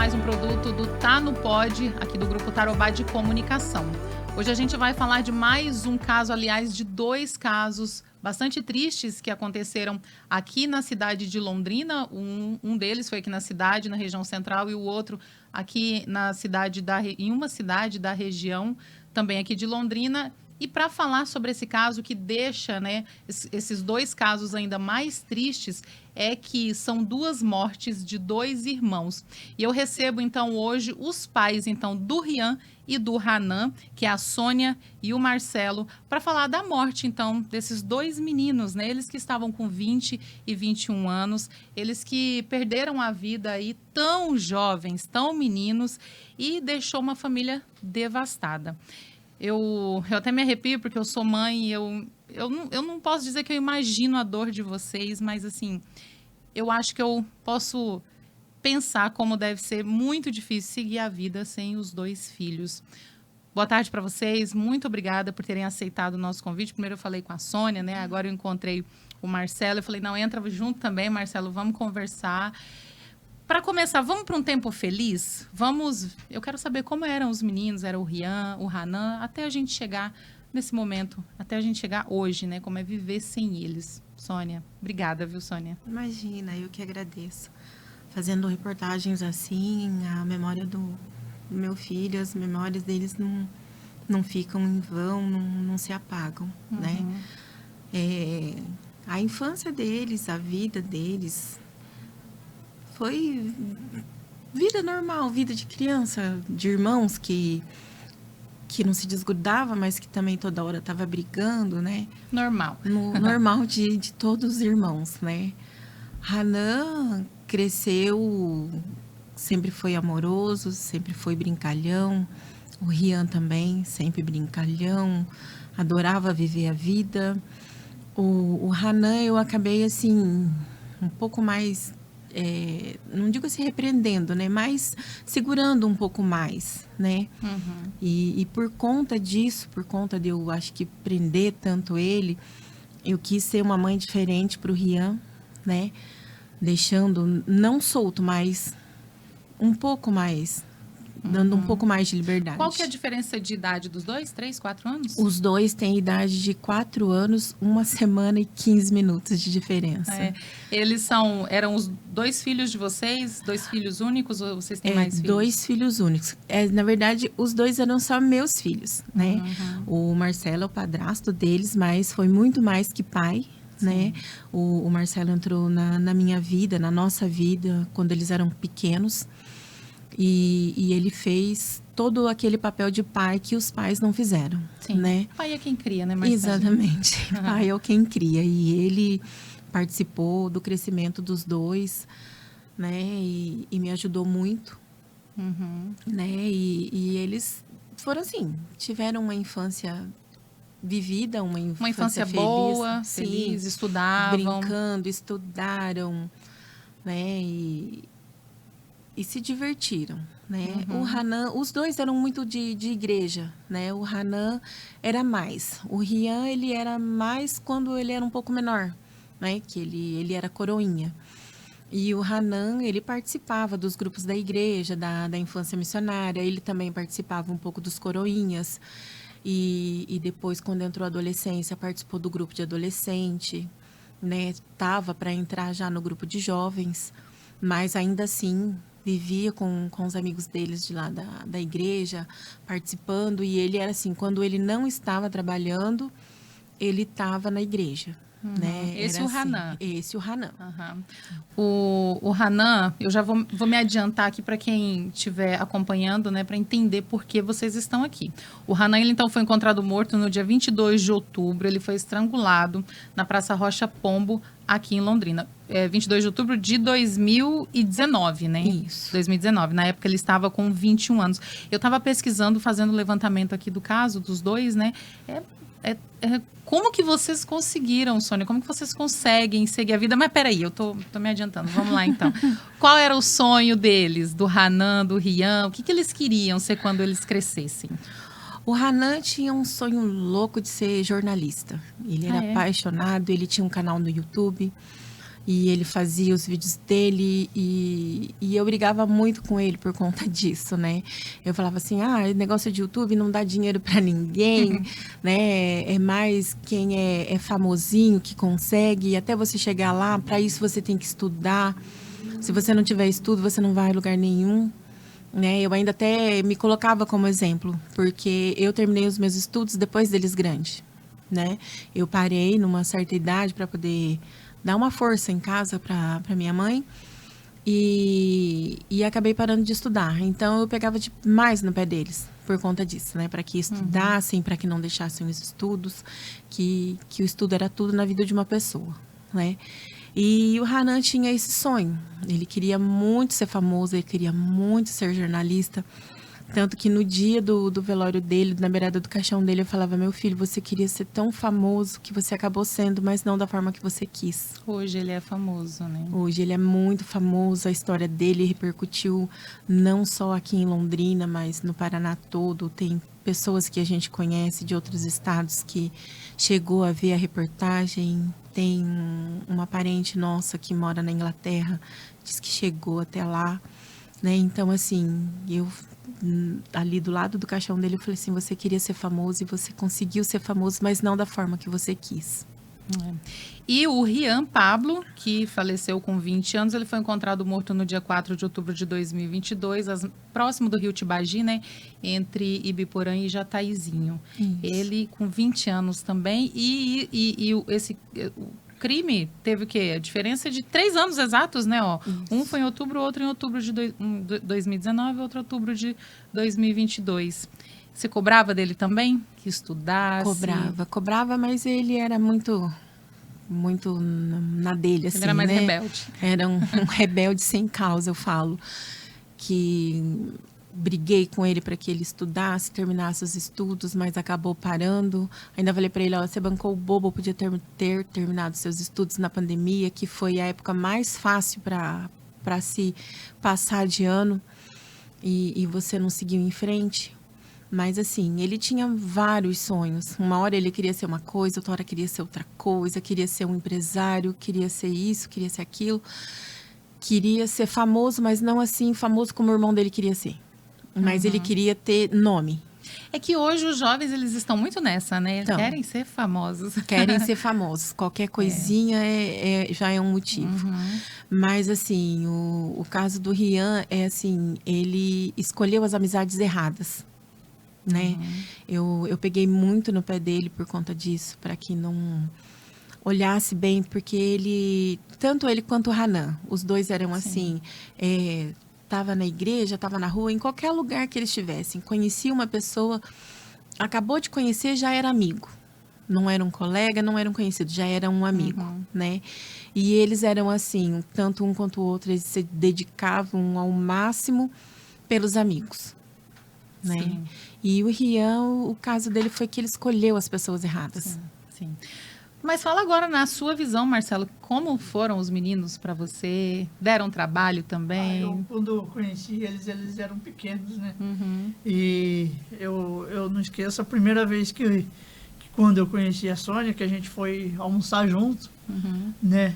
mais um produto do Tá no Pod, aqui do Grupo Tarobá de Comunicação. Hoje a gente vai falar de mais um caso, aliás, de 2 casos bastante tristes que aconteceram aqui na cidade de Londrina. Um deles foi aqui na cidade, na região central, e o outro aqui na cidade em uma cidade da região, também aqui de Londrina. E para falar sobre esse caso que deixa, né, esses 2 casos ainda mais tristes, é que são 2 mortes de 2 irmãos. E eu recebo, então, hoje os pais, então, do Rian e do Hanan, que é a Sônia e o Marcelo, para falar da morte, então, desses 2 meninos, né? Eles que estavam com 20 e 21 anos, eles que perderam a vida aí tão jovens, tão meninos, e deixou uma família devastada. Eu até me arrepio porque eu sou mãe e eu não posso dizer que eu imagino a dor de vocês, mas assim, eu acho que eu posso pensar como deve ser muito difícil seguir a vida sem os 2 filhos. Boa tarde para vocês, muito obrigada por terem aceitado o nosso convite. Primeiro eu falei com a Sônia, né? Agora eu encontrei o Marcelo, eu falei, não, entra junto também, Marcelo, vamos conversar. Para começar, vamos para um tempo feliz? Eu quero saber como eram os meninos, era o Rian, o Hanan, até a gente chegar nesse momento, até a gente chegar hoje, né? Como é viver sem eles. Sônia, obrigada, viu, Sônia? Imagina, eu que agradeço. Fazendo reportagens assim, a memória do meu filho, as memórias deles não ficam em vão, não se apagam, né? A infância deles, a vida deles foi vida normal, vida de criança, de irmãos que não se desgrudava, mas que também toda hora estava brigando, né? Normal. Normal de todos os irmãos, né? Hanan cresceu, sempre foi amoroso, sempre foi brincalhão. O Rian também, sempre brincalhão, adorava viver a vida. O Hanan eu acabei assim, um pouco mais... não digo assim repreendendo, né? Mas segurando um pouco mais, né? Uhum. E por conta disso, por conta de eu acho que prender tanto ele, eu quis ser uma mãe diferente para o Rian, né? Deixando não solto, mas um pouco mais, dando um pouco mais de liberdade. Qual que é a diferença de idade dos 2? 3, 4 anos? Os 2 têm idade de 4 anos, 1 semana e 15 minutos de diferença. Eles eram os 2 filhos de vocês? 2 filhos únicos ou vocês têm mais filhos? 2 filhos únicos. Na verdade, os 2 eram só meus filhos, né? O Marcelo é o padrasto deles, mas foi muito mais que pai, né? O Marcelo entrou na minha vida, na nossa vida, quando eles eram pequenos. E ele fez todo aquele papel de pai que os pais não fizeram, né? Pai é quem cria, né, Marcelo? Exatamente. Pai é quem cria. E ele participou do crescimento dos 2, né? E me ajudou muito, né? E eles foram assim, tiveram uma infância vivida, uma infância feliz, boa, feliz, estudavam. Brincando, estudaram, né? E se divertiram, né? O Hanan, os 2 eram muito de igreja, né? O Hanan era mais. O Rian, ele era mais quando ele era um pouco menor, né? Que ele era coroinha. E o Hanan, ele participava dos grupos da igreja, da infância missionária. Ele também participava um pouco dos coroinhas. E depois, quando entrou a adolescência, participou do grupo de adolescente, né? Tava para entrar já no grupo de jovens, mas ainda assim vivia com os amigos deles de lá da igreja, participando. E ele era assim, quando ele não estava trabalhando, ele estava na igreja. Né? Esse é o Hanan. Esse é o Hanan. O Hanan, eu já vou me adiantar aqui para quem estiver acompanhando, né, para entender por que vocês estão aqui. O Hanan, ele então foi encontrado morto no dia 22 de outubro. Ele foi estrangulado na Praça Rocha Pombo, aqui em Londrina. 22 de outubro de 2019, né? Isso. 2019. Na época ele estava com 21 anos. Eu estava pesquisando, fazendo o levantamento aqui do caso dos 2, né? Como que vocês conseguiram, Sônia? Como que vocês conseguem seguir a vida? Mas peraí, eu tô me adiantando. Vamos lá, então. Qual era o sonho deles, do Hanan, do Rian? O que eles queriam ser quando eles crescessem? O Hanan tinha um sonho louco de ser jornalista. Ele era apaixonado, ele tinha um canal no YouTube. e ele fazia os vídeos dele e eu brigava muito com ele por conta disso, né? Eu falava assim, negócio de YouTube não dá dinheiro para ninguém, né? É mais quem é famosinho que consegue, e até você chegar lá, para isso você tem que estudar. Se você não tiver estudo, você não vai a lugar nenhum, né? Eu ainda até me colocava como exemplo, porque eu terminei os meus estudos depois deles grandes, né? Eu parei numa certa idade para poder dar uma força em casa para minha mãe e acabei parando de estudar. Então, eu pegava mais no pé deles por conta disso, né? Para que estudassem, para que não deixassem os estudos, que o estudo era tudo na vida de uma pessoa, né? E o Hanan tinha esse sonho. Ele queria muito ser famoso, ele queria muito ser jornalista. Tanto que no dia do velório dele, na beirada do caixão dele, eu falava, meu filho, você queria ser tão famoso que você acabou sendo, mas não da forma que você quis. Hoje ele é famoso, né? Hoje ele é muito famoso, a história dele repercutiu não só aqui em Londrina, mas no Paraná todo. Tem pessoas que a gente conhece de outros estados que chegou a ver a reportagem. Tem uma parente nossa que mora na Inglaterra, diz que chegou até lá, né? Então, assim, eu ali do lado do caixão dele, eu falei assim, você queria ser famoso e você conseguiu ser famoso, mas não da forma que você quis. E o Rian Pablo, que faleceu com 20 anos, ele foi encontrado morto no dia 4 de outubro de 2022, próximo do Rio Tibagi, né? Entre Ibiporã e Jataizinho. Isso. Ele com 20 anos também. O crime teve o quê? A diferença de 3 anos exatos, né? Ó. Um foi em outubro, outro em outubro de 2019, outro em outubro de 2022. Você cobrava dele também? Que estudasse? Cobrava, mas ele era muito na dele, assim, ele era mais rebelde. Era um rebelde sem causa, eu falo. Que briguei com ele para que ele estudasse, terminasse os estudos, mas acabou parando. Ainda falei para ele, você bancou o bobo, podia ter terminado seus estudos na pandemia, que foi a época mais fácil para se passar de ano, e você não seguiu em frente. Mas, assim, ele tinha vários sonhos. Uma hora ele queria ser uma coisa, outra hora queria ser outra coisa, queria ser um empresário, queria ser isso, queria ser aquilo. Queria ser famoso, mas não assim famoso como o irmão dele queria ser. Mas ele queria ter nome. É que hoje os jovens, eles estão muito nessa, né? Então, querem ser famosos. Querem ser famosos. Qualquer coisinha já é um motivo. Mas, assim, o caso do Rian é assim, ele escolheu as amizades erradas, né? Eu peguei muito no pé dele por conta disso, para que não olhasse bem, porque tanto ele quanto o Hanan, os dois eram assim, estava na igreja, estava na rua, em qualquer lugar que eles estivessem, conhecia uma pessoa, acabou de conhecer, já era amigo. Não era um colega, não era um conhecido, já era um amigo, né? E eles eram assim, tanto um quanto o outro, eles se dedicavam ao máximo pelos amigos, né? Sim. E o Rian, o caso dele foi que ele escolheu as pessoas erradas. Sim. Mas fala agora, na sua visão, Marcelo, como foram os meninos para você? Deram trabalho também? Quando eu conheci eles eram pequenos, né? E eu não esqueço a primeira vez que quando eu conheci a Sônia, que a gente foi almoçar junto, né?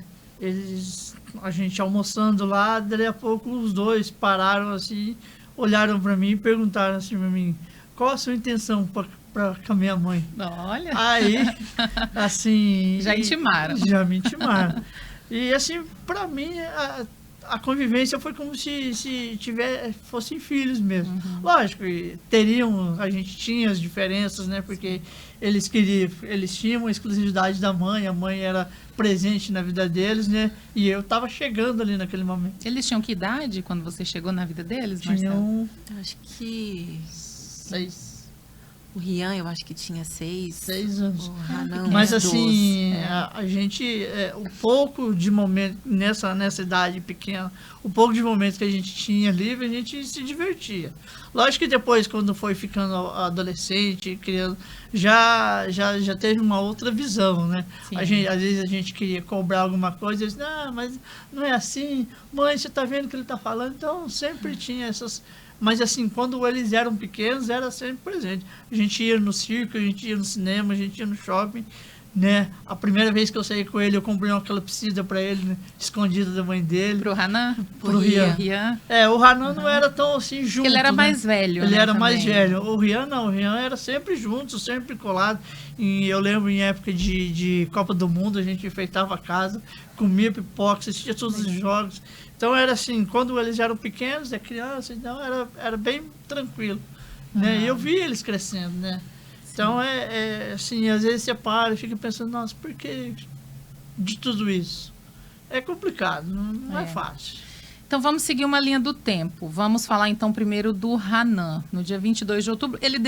A gente almoçando lá, daí a pouco os dois pararam assim, olharam para mim e perguntaram assim para mim, qual a sua intenção com a minha mãe? Olha! Aí, assim... Já intimaram. Já me intimaram. E, assim, para mim, a convivência foi como se fossem filhos mesmo. Lógico, a gente tinha as diferenças, né? Porque eles tinham a exclusividade da mãe, a mãe era presente na vida deles, né? E eu estava chegando ali naquele momento. Eles tinham que idade quando você chegou na vida deles, Marcelo? Acho que 6. O Rian, eu acho que tinha 6 anos. O Hanan, mas assim, a gente, o pouco de momento, nessa idade pequena, o pouco de momentos que a gente tinha livre, a gente se divertia. Lógico que depois, quando foi ficando adolescente, criança, já teve uma outra visão, né? Às vezes a gente queria cobrar alguma coisa, e eles, não, mas não é assim, mãe, você está vendo o que ele está falando? Então, sempre tinha essas... Mas, assim, quando eles eram pequenos, era sempre presente. A gente ia no circo, a gente ia no cinema, a gente ia no shopping. né? A primeira vez que eu saí com ele, eu comprei uma calopsita para ele, né? Escondida da mãe dele. Pro Hanan? Pro Rian. O Hanan não era tão assim junto. Ele era né? mais velho. Ele né, era também. mais velho. O Rian não, o Rian era sempre junto, sempre colado. E eu lembro em época de Copa do Mundo, a gente enfeitava a casa, comia pipoca, assistia todos os jogos. Então era assim, quando eles eram pequenos, criança, então era bem tranquilo. Né? E eu vi eles crescendo, né? Então, assim, às vezes você para e fica pensando, nossa, por que de tudo isso? É complicado, não é fácil. Então, vamos seguir uma linha do tempo. Vamos falar, então, primeiro do Hanan. No dia 22 de outubro, ele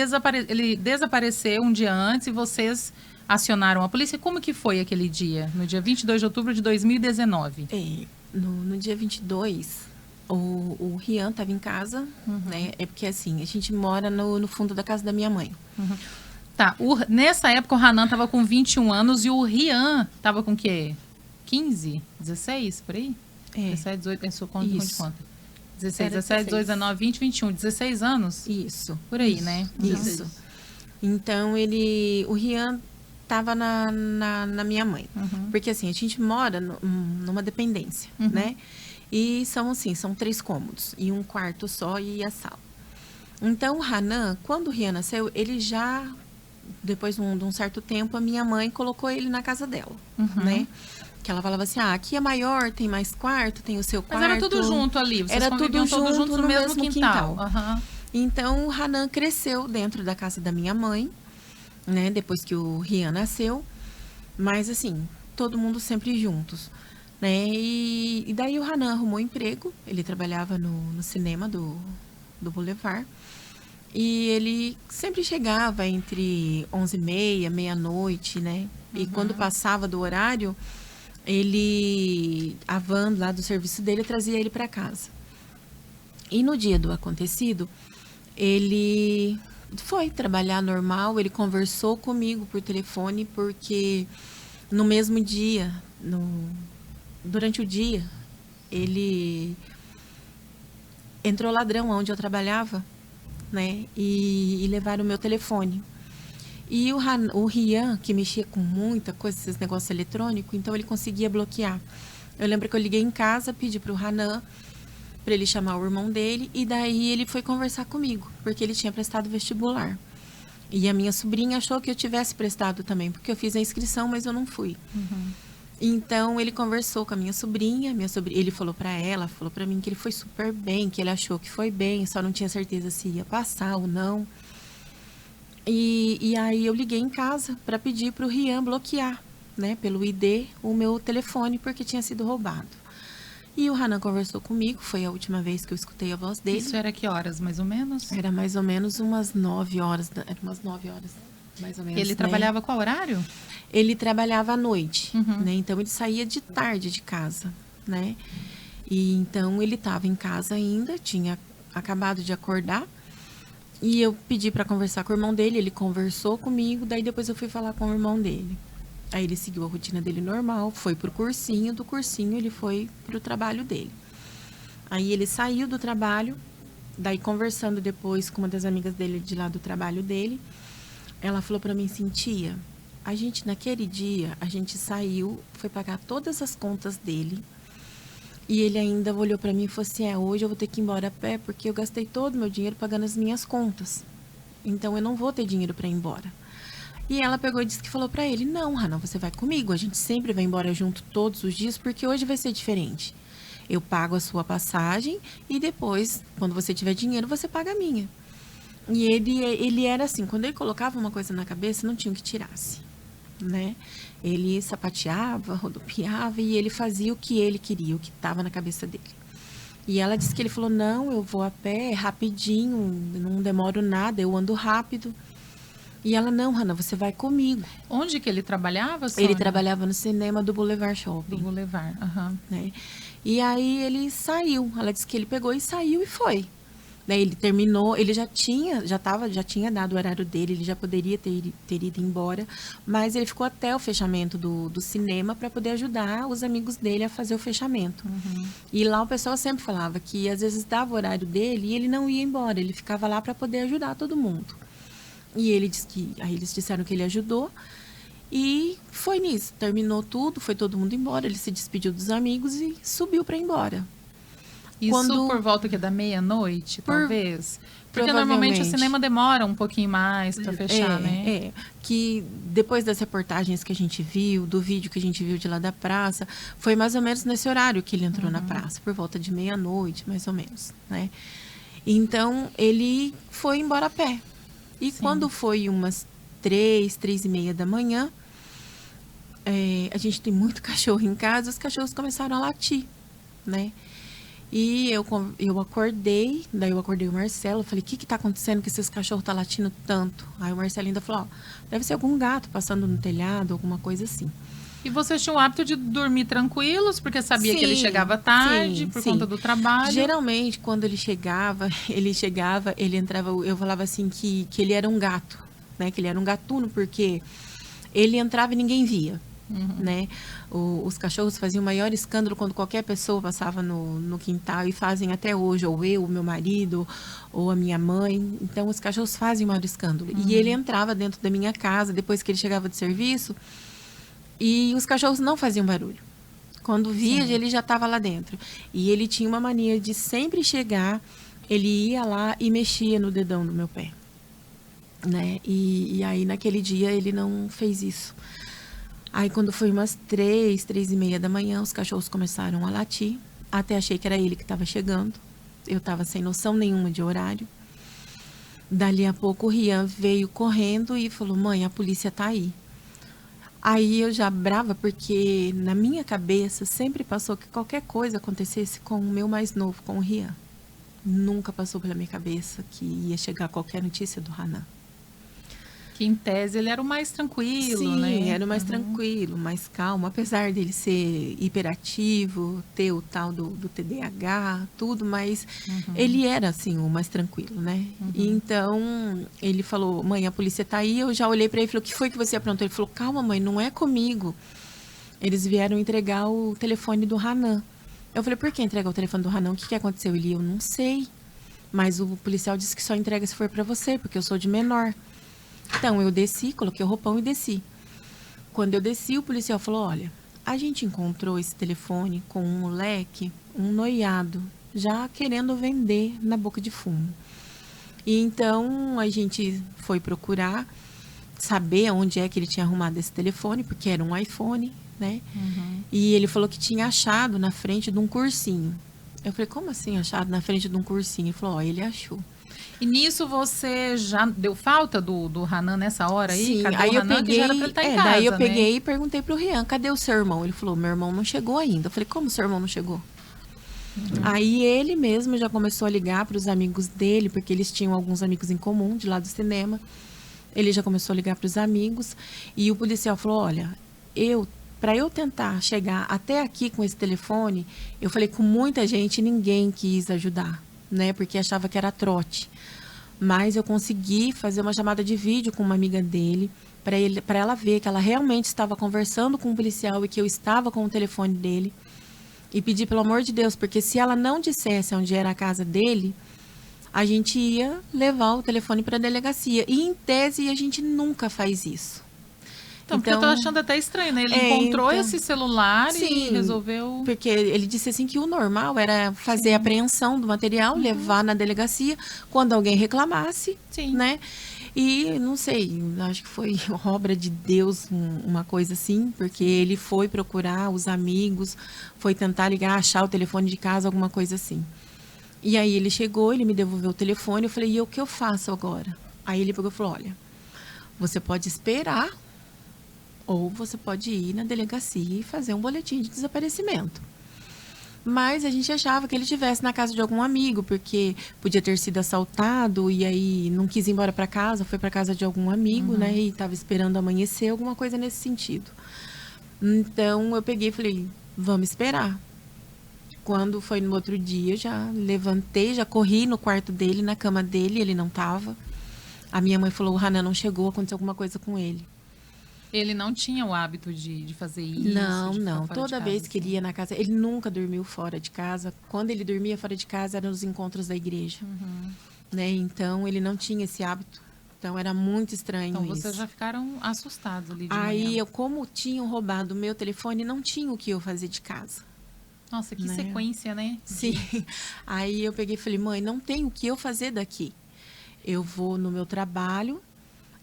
desapareceu um dia antes e vocês acionaram a polícia. Como que foi aquele dia, no dia 22 de outubro de 2019? No dia 22, o Rian estava em casa, né? É porque, assim, a gente mora no fundo da casa da minha mãe. Tá, nessa época o Hanan estava com 21 anos e o Rian estava com o quê? 15? 16, por aí? 17, 18, eu sou conta de conta. 16, 17, 18, 19, 20, 21, 16 anos? Isso. Por aí, né? Isso. Então, o Rian estava na minha mãe. Porque, assim, a gente mora numa dependência, né? E são 3 cômodos. E um quarto só e a sala. Então, o Hanan, quando o Rian nasceu, ele já... Depois de um certo tempo, a minha mãe colocou ele na casa dela, né? Que ela falava assim, aqui é maior, tem mais quarto, tem o seu quarto. Mas era tudo junto ali, vocês era tudo juntos no mesmo quintal. Então, o Hanan cresceu dentro da casa da minha mãe, né? Depois que o Rian nasceu. Mas, assim, todo mundo sempre juntos, né? E daí o Hanan arrumou emprego, ele trabalhava no cinema do Boulevard. E ele sempre chegava entre 11h30, meia-noite, né? E quando passava do horário, a van lá do serviço dele trazia ele para casa. E no dia do acontecido, ele foi trabalhar normal, ele conversou comigo por telefone, porque no mesmo dia, durante o dia, entrou ladrão onde eu trabalhava, né? E levaram o meu telefone. E o Rian, que mexia com muita coisa, esses negócios eletrônicos, então ele conseguia bloquear. Eu lembro que eu liguei em casa, pedi para o Hanan para ele chamar o irmão dele, e daí ele foi conversar comigo, porque ele tinha prestado vestibular. E a minha sobrinha achou que eu tivesse prestado também, porque eu fiz a inscrição, mas eu não fui. Então, ele conversou com a minha sobrinha, ele falou para ela, falou para mim que ele foi super bem, que ele achou que foi bem, só não tinha certeza se ia passar ou não. E aí eu liguei em casa para pedir para o Rian bloquear, né, pelo ID, o meu telefone, porque tinha sido roubado. E o Hanan conversou comigo, foi a última vez que eu escutei a voz dele. Isso era que horas, mais ou menos? Era mais ou menos umas 9 horas, mais ou menos. Ele trabalhava qual horário? Ele trabalhava à noite, né? Então, ele saía de tarde de casa, né? E então, ele estava em casa ainda, tinha acabado de acordar. E eu pedi para conversar com o irmão dele, ele conversou comigo, daí depois eu fui falar com o irmão dele. Aí ele seguiu a rotina dele normal, foi pro cursinho, do cursinho ele foi pro trabalho dele. Aí ele saiu do trabalho, daí conversando depois com uma das amigas dele de lá do trabalho dele, ela falou para mim assim, tia, naquele dia, a gente saiu, foi pagar todas as contas dele, e ele ainda olhou para mim e falou assim, hoje eu vou ter que ir embora a pé, porque eu gastei todo o meu dinheiro pagando as minhas contas. Então, eu não vou ter dinheiro para ir embora. E ela pegou e disse que falou para ele, não, Hanan, você vai comigo, a gente sempre vai embora junto todos os dias, porque hoje vai ser diferente. Eu pago a sua passagem e depois, quando você tiver dinheiro, você paga a minha. E ele era assim, quando ele colocava uma coisa na cabeça, não tinha o que tirasse, né? Ele sapateava, rodopiava e ele fazia o que ele queria, o que estava na cabeça dele. E ela disse que ele falou, não, eu vou a pé, rapidinho, não demoro nada, eu ando rápido. E ela, não, Hanan, você vai comigo. Onde que ele trabalhava, Sônia? Ele trabalhava no cinema do Boulevard Shopping. Do Boulevard, né? E aí ele saiu, ela disse que ele pegou e saiu e foi. Daí ele terminou, ele já tinha dado o horário dele, ele já poderia ter ido embora, mas ele ficou até o fechamento do cinema para poder ajudar os amigos dele a fazer o fechamento. E lá o pessoal sempre falava que às vezes dava o horário dele e ele não ia embora, ele ficava lá para poder ajudar todo mundo. E ele disse aí eles disseram que ele ajudou. E foi nisso, terminou tudo, foi todo mundo embora, ele se despediu dos amigos e subiu para ir embora. Isso por volta que da meia-noite, talvez? Porque normalmente o cinema demora um pouquinho mais para fechar, né? Que depois das reportagens que a gente viu, do vídeo que a gente viu de lá da praça, foi mais ou menos nesse horário que ele entrou na praça, por volta de meia-noite, mais ou menos, né? Então, ele foi embora a pé. E quando foi umas 3h30 da manhã, a gente tem muito cachorro em casa, os cachorros começaram a latir, né? E eu acordei, daí eu acordei o Marcelo, falei, o que tá acontecendo que esses cachorros tá latindo tanto? Aí o Marcelo ainda falou, deve ser algum gato passando no telhado, alguma coisa assim. E vocês tinham o hábito de dormir tranquilos, porque sabia que ele chegava tarde, por conta do trabalho? Geralmente, quando ele chegava, ele entrava, eu falava assim que ele era um gato, né? Que ele era um gatuno, porque ele entrava e ninguém via. Né? Os cachorros faziam o maior escândalo quando qualquer pessoa passava no quintal, e fazem até hoje, ou eu, o meu marido, ou a minha mãe. Então, os cachorros fazem o maior escândalo. E ele entrava dentro da minha casa, depois que ele chegava de serviço, e os cachorros não faziam barulho. Quando via, ele já estava lá dentro. E ele tinha uma mania de sempre chegar, ele ia lá e mexia no dedão do meu pé. Né? E aí, naquele dia, ele não fez isso. Aí, quando foi umas 3h30 da manhã, os cachorros começaram a latir. Até achei que era ele que estava chegando. Eu estava sem noção nenhuma de horário. Dali a pouco, o Rian veio correndo e falou, mãe, a polícia tá aí. Aí, eu já brava, porque na minha cabeça sempre passou que qualquer coisa acontecesse com o meu mais novo, com o Rian. Nunca passou pela minha cabeça que ia chegar qualquer notícia do Hanan. Que em tese ele era o mais tranquilo, né? Sim, era o mais tranquilo, mais calmo. Apesar dele ser hiperativo, ter o tal do TDAH, tudo, mas ele era, assim, o mais tranquilo, né? E então, ele falou, mãe, a polícia tá aí. Eu já olhei para ele e falei, o que foi que você aprontou? Ele falou, calma, mãe, não é comigo. Eles vieram entregar o telefone do Hanan. Eu falei, por que entregar o telefone do Hanan? O que aconteceu? Ele, eu não sei. Mas o policial disse que só entrega se for para você, porque eu sou de menor. Então, eu desci, coloquei o roupão e desci. Quando eu desci, o policial falou, olha, a gente encontrou esse telefone com um moleque, um noiado, já querendo vender na boca de fumo. E então, a gente foi procurar saber onde é que ele tinha arrumado esse telefone, porque era um iPhone, né? E ele falou que tinha achado na frente de um cursinho. Eu falei, como assim achado na frente de um cursinho? Ele falou, ele achou. E nisso você já deu falta do Hanan nessa hora aí? Sim, cadê aí o Hanan, eu peguei, que já era pra ele estar em casa, daí eu né? peguei e perguntei pro Rian, cadê o seu irmão? Ele falou, meu irmão não chegou ainda. Eu falei, como seu irmão não chegou? Aí ele mesmo já começou a ligar para os amigos dele, porque eles tinham alguns amigos em comum de lá do cinema. Ele já começou a ligar para os amigos e o policial falou, olha, para eu tentar chegar até aqui com esse telefone, eu falei com muita gente e ninguém quis ajudar, né? Porque achava que era trote. Mas eu consegui fazer uma chamada de vídeo com uma amiga dele, para ela ver que ela realmente estava conversando com um policial e que eu estava com o telefone dele. E pedir, pelo amor de Deus, porque se ela não dissesse onde era a casa dele, a gente ia levar o telefone para a delegacia. E, em tese, a gente nunca faz isso. Então, porque eu tô achando até estranho, né? Ele encontrou esse celular e resolveu... Porque ele disse assim que o normal era fazer a apreensão do material, levar na delegacia, quando alguém reclamasse, né? E, não sei, acho que foi obra de Deus, uma coisa assim, porque ele foi procurar os amigos, foi tentar ligar, achar o telefone de casa, alguma coisa assim. E aí ele chegou, ele me devolveu o telefone, eu falei, e o que eu faço agora? Aí ele pegou e falou, olha, você pode esperar, ou você pode ir na delegacia e fazer um boletim de desaparecimento. Mas a gente achava que ele estivesse na casa de algum amigo, porque podia ter sido assaltado e aí não quis ir embora para casa, foi para casa de algum amigo, né? E estava esperando amanhecer, alguma coisa nesse sentido. Então eu peguei e falei, vamos esperar. Quando foi no outro dia, já levantei, já corri no quarto dele, na cama dele, ele não estava. A minha mãe falou, o Hanan não chegou, aconteceu alguma coisa com ele. Ele não tinha o hábito de fazer isso? Não. Toda vez que ele ia na casa, ele nunca dormiu fora de casa. Quando ele dormia fora de casa, eram os encontros da igreja. Né? Então, ele não tinha esse hábito. Então, era muito estranho Então, isso. vocês já ficaram assustados ali de Aí, manhã. como tinham roubado o meu telefone, não tinha o que eu fazer de casa. Nossa, que né? sequência, né? Sim. Aí, eu peguei e falei, mãe, não tem o que eu fazer daqui. Eu vou no meu trabalho,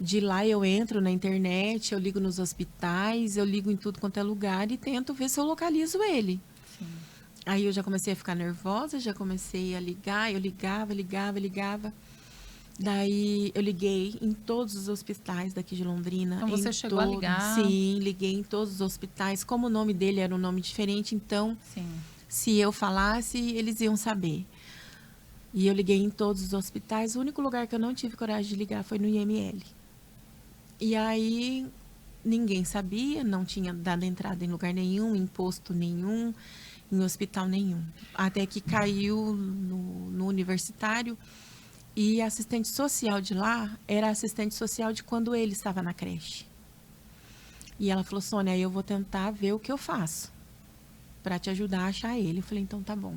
de lá eu entro na internet, eu ligo nos hospitais, eu ligo em tudo quanto é lugar e tento ver se eu localizo ele. Sim. Aí eu já comecei a ficar nervosa, já comecei a ligar, eu ligava. Daí eu liguei em todos os hospitais daqui de Londrina. Então você chegou a ligar? Sim, liguei em todos os hospitais. Como o nome dele era um nome diferente, então Sim. se eu falasse, eles iam saber. E eu liguei em todos os hospitais. O único lugar que eu não tive coragem de ligar foi no IML. E aí ninguém sabia, não tinha dado entrada em lugar nenhum, em posto nenhum, em hospital nenhum. Até que caiu no universitário e a assistente social de lá era a assistente social de quando ele estava na creche. E ela falou, Sônia, eu vou tentar ver o que eu faço para te ajudar a achar ele. Eu falei, então tá bom.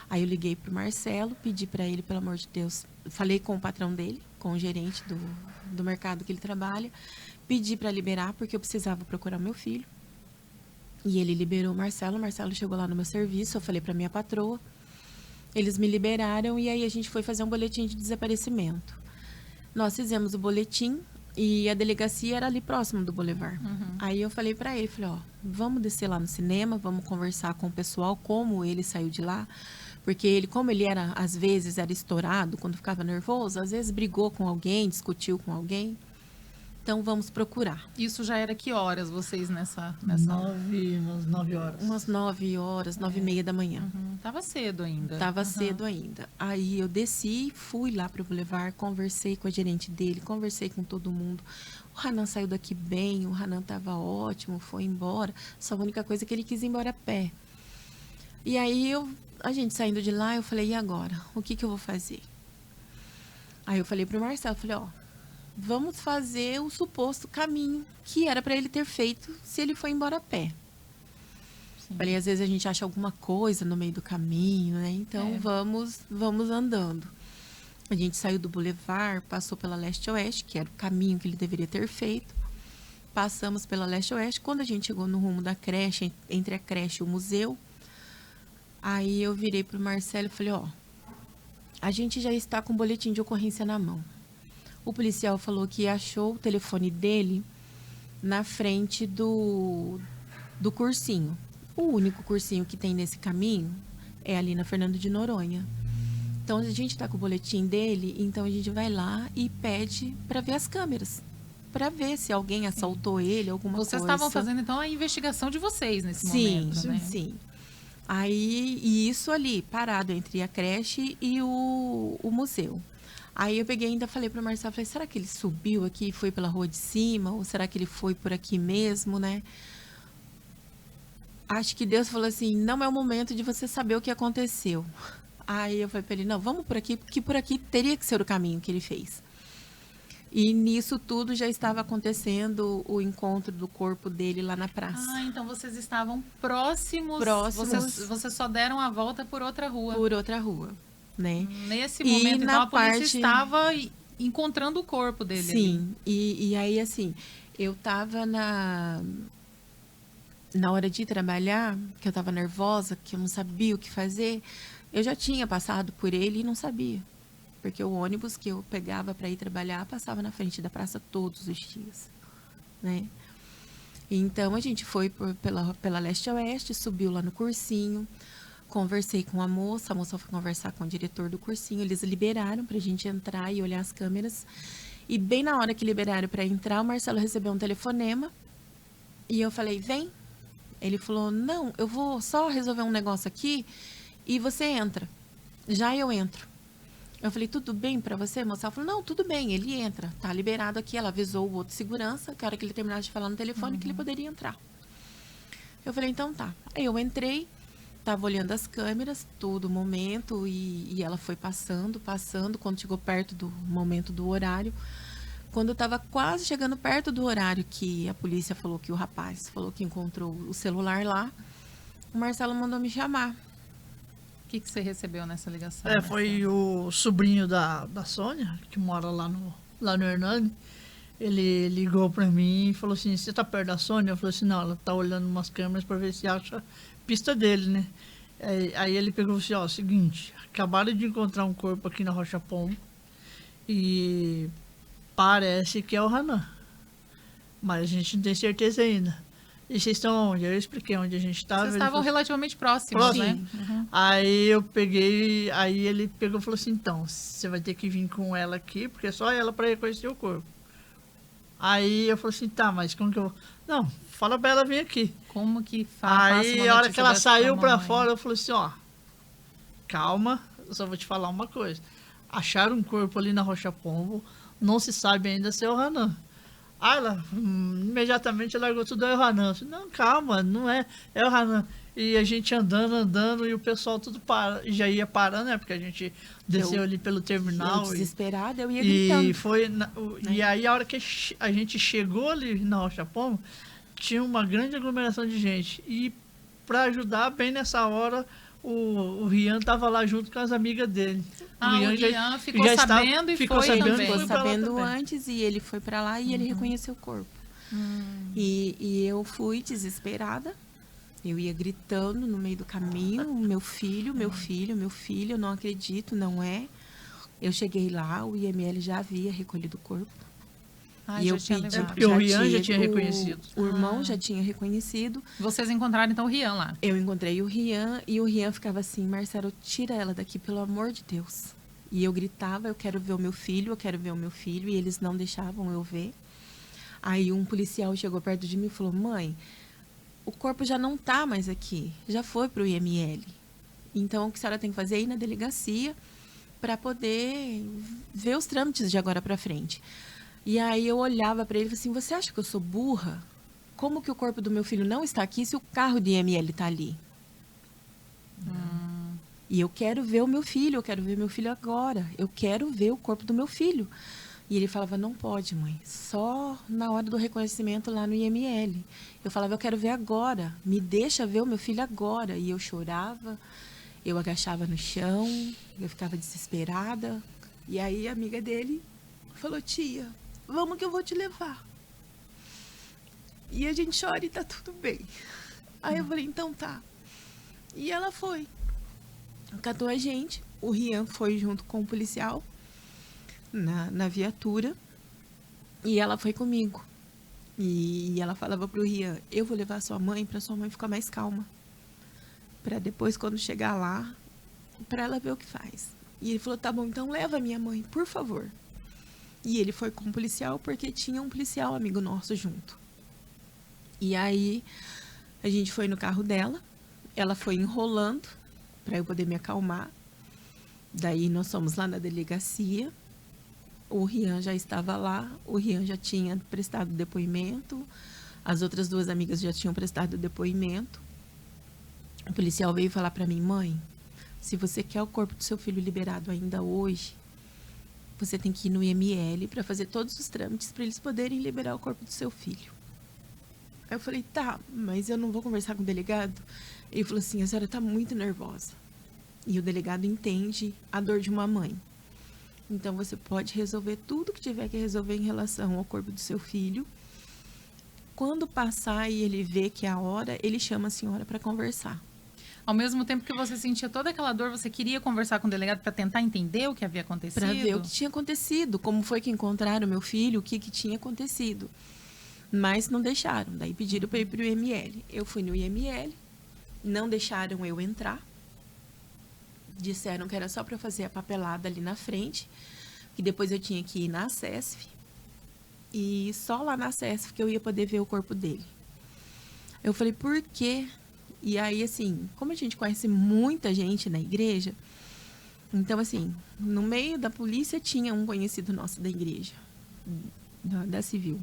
Aí eu liguei pro Marcelo, pedi para ele, pelo amor de Deus, falei com o patrão dele, com o gerente do mercado que ele trabalha, pedi para liberar, porque eu precisava procurar meu filho. E ele liberou o Marcelo chegou lá no meu serviço, eu falei para minha patroa, eles me liberaram e aí a gente foi fazer um boletim de desaparecimento. Nós fizemos o boletim e a delegacia era ali próximo do Boulevard. Aí eu falei para ele, falei, ó, vamos descer lá no cinema, vamos conversar com o pessoal, como ele saiu de lá. Porque ele, como ele era, às vezes, era estourado, quando ficava nervoso, às vezes brigou com alguém, discutiu com alguém. Então, vamos procurar. Isso já era que horas vocês nessa... Umas 9 horas. Umas 9 horas, 9h30 da manhã. Tava cedo ainda. Tava cedo ainda. Aí eu desci, fui lá pro Boulevard, conversei com a gerente dele, conversei com todo mundo. O Hanan saiu daqui bem, o Hanan tava ótimo, foi embora. Só a única coisa é que ele quis ir embora a pé. E aí a gente saindo de lá, eu falei, e agora? O que eu vou fazer? Aí eu falei pro Marcelo, falei, ó, vamos fazer o suposto caminho que era para ele ter feito se ele foi embora a pé. Sim. Falei, às vezes a gente acha alguma coisa no meio do caminho, né? Então vamos andando. A gente saiu do Boulevard, passou pela Leste-Oeste, que era o caminho que ele deveria ter feito. Passamos pela Leste-Oeste. Quando a gente chegou no rumo da creche, entre a creche e o museu, aí eu virei pro Marcelo e falei, ó, a gente já está com o boletim de ocorrência na mão. O policial falou que achou o telefone dele na frente do cursinho. O único cursinho que tem nesse caminho é ali na Fernando de Noronha. Então, a gente está com o boletim dele, então a gente vai lá e pede para ver as câmeras. Para ver se alguém assaltou ele, alguma coisa. Vocês estavam fazendo, então, a investigação de vocês nesse momento, né? Sim. Aí, e isso ali, parado entre a creche e o museu. Aí eu peguei e ainda falei para o Marcelo, falei, será que ele subiu aqui e foi pela rua de cima? Ou será que ele foi por aqui mesmo, né? Acho que Deus falou assim, não é o momento de você saber o que aconteceu. Aí eu falei para ele, não, vamos por aqui, porque por aqui teria que ser o caminho que ele fez. E nisso tudo já estava acontecendo o encontro do corpo dele lá na praça. Ah, então vocês estavam próximos. Vocês só deram a volta por outra rua. Por outra rua, né? Nesse momento, então, a polícia estava encontrando o corpo dele. Sim, e aí assim, eu estava na hora de trabalhar, que eu estava nervosa, que eu não sabia o que fazer, eu já tinha passado por ele e não sabia. Porque o ônibus que eu pegava para ir trabalhar passava na frente da praça todos os dias, né? Então, a gente foi pela Leste-Oeste, subiu lá no cursinho, conversei com a moça foi conversar com o diretor do cursinho, eles liberaram para a gente entrar e olhar as câmeras. E bem na hora que liberaram para entrar, o Marcelo recebeu um telefonema e eu falei, vem. Ele falou, não, eu vou só resolver um negócio aqui e você entra. Já eu entro. Eu falei, tudo bem pra você, moça? Ela falou, não, tudo bem, ele entra, tá liberado aqui. Ela avisou o outro segurança, que a hora que ele terminasse de falar no telefone, que ele poderia entrar. Eu falei, então tá. Aí eu entrei, tava olhando as câmeras, todo momento, e ela foi passando, quando chegou perto do momento do horário. Quando eu tava quase chegando perto do horário que a polícia falou que o rapaz falou que encontrou o celular lá, o Marcelo mandou me chamar. O que você recebeu nessa ligação? Foi o sobrinho da Sônia, que mora lá lá no Hernani, ele ligou para mim e falou assim, você tá perto da Sônia? Eu falei assim, não, ela tá olhando umas câmeras para ver se acha a pista dele, né? Aí ele pegou assim, ó, seguinte, acabaram de encontrar um corpo aqui na Rocha Pombo e parece que é o Hanan, mas a gente não tem certeza ainda. E vocês estão onde? Eu expliquei onde a gente estava. Vocês estavam relativamente próximos, né? Uhum. Aí eu peguei, aí ele pegou e falou assim, então, você vai ter que vir com ela aqui, porque é só ela para reconhecer o corpo. Aí eu falei assim, tá, mas como que eu... Não, fala pra ela vir aqui. Como que faz? Aí a hora que ela saiu pra fora, eu falei assim, ó, calma, eu só vou te falar uma coisa. Acharam um corpo ali na Rocha Pombo, não se sabe ainda se é o Hanan. Aí ela imediatamente largou tudo, é o Hanan. Eu falei, não, calma, não é, é o Hanan. E a gente andando, e o pessoal tudo já ia parando, né? Porque a gente desceu ali pelo terminal. Desesperada, eu ia gritando. E aí, a hora que a gente chegou ali na Rocha Pombo, tinha uma grande aglomeração de gente. E para ajudar, bem nessa hora, o Rian estava lá junto com as amigas dele. O Rian ficou sabendo e foi também. Ele ficou sabendo antes e ele foi para lá e ele reconheceu o corpo. E eu fui desesperada. Eu ia gritando no meio do caminho, meu filho, eu não acredito, não é. Eu cheguei lá, o IML já havia recolhido o corpo. E eu pedi, porque o Rian já tinha reconhecido. O irmão já tinha reconhecido. Vocês encontraram então o Rian lá? Eu encontrei o Rian e o Rian ficava assim, Marcelo, tira ela daqui, pelo amor de Deus. E eu gritava, eu quero ver o meu filho, e eles não deixavam eu ver. Aí um policial chegou perto de mim e falou, mãe, o corpo já não está mais aqui, já foi para o IML. Então, o que a senhora tem que fazer é ir na delegacia para poder ver os trâmites de agora para frente. E aí eu olhava para ele e falei assim, você acha que eu sou burra? Como que o corpo do meu filho não está aqui se o carro de IML está ali? E eu quero ver o meu filho, eu quero ver meu filho agora. Eu quero ver o corpo do meu filho. E ele falava, não pode, mãe, só na hora do reconhecimento lá no IML. Eu falava, eu quero ver agora, me deixa ver o meu filho agora. E eu chorava, eu agachava no chão, eu ficava desesperada. E aí a amiga dele falou, tia, vamos que eu vou te levar. E a gente chora e tá tudo bem. Aí eu falei, então tá. E ela foi. Catou a gente, o Rian foi junto com o policial na viatura e ela foi comigo. E ela falava pro Rian, eu vou levar sua mãe para sua mãe ficar mais calma. Para depois, quando chegar lá, para ela ver o que faz. E ele falou, tá bom, então leva minha mãe, por favor. E ele foi com o policial porque tinha um policial amigo nosso junto. E aí a gente foi no carro dela, ela foi enrolando para eu poder me acalmar. Daí nós fomos lá na delegacia. O Rian já estava lá, o Rian já tinha prestado depoimento, as outras duas amigas já tinham prestado depoimento. O policial veio falar para mim, mãe, se você quer o corpo do seu filho liberado ainda hoje, você tem que ir no IML para fazer todos os trâmites para eles poderem liberar o corpo do seu filho. Aí eu falei, tá, mas eu não vou conversar com o delegado? Ele falou assim, a senhora está muito nervosa. E o delegado entende a dor de uma mãe. Então, você pode resolver tudo que tiver que resolver em relação ao corpo do seu filho. Quando passar e ele vê que é a hora, ele chama a senhora para conversar. Ao mesmo tempo que você sentia toda aquela dor, você queria conversar com o delegado para tentar entender o que havia acontecido? Para ver o que tinha acontecido, como foi que encontraram meu filho, o que tinha acontecido. Mas não deixaram, daí pediram para ir para o IML. Eu fui no IML, não deixaram eu entrar. Disseram que era só para fazer a papelada ali na frente, que depois eu tinha que ir na SESF, e só lá na SESF que eu ia poder ver o corpo dele. Eu falei, por quê? E aí, assim, como a gente conhece muita gente na igreja, então, assim, no meio da polícia tinha um conhecido nosso da igreja, da civil.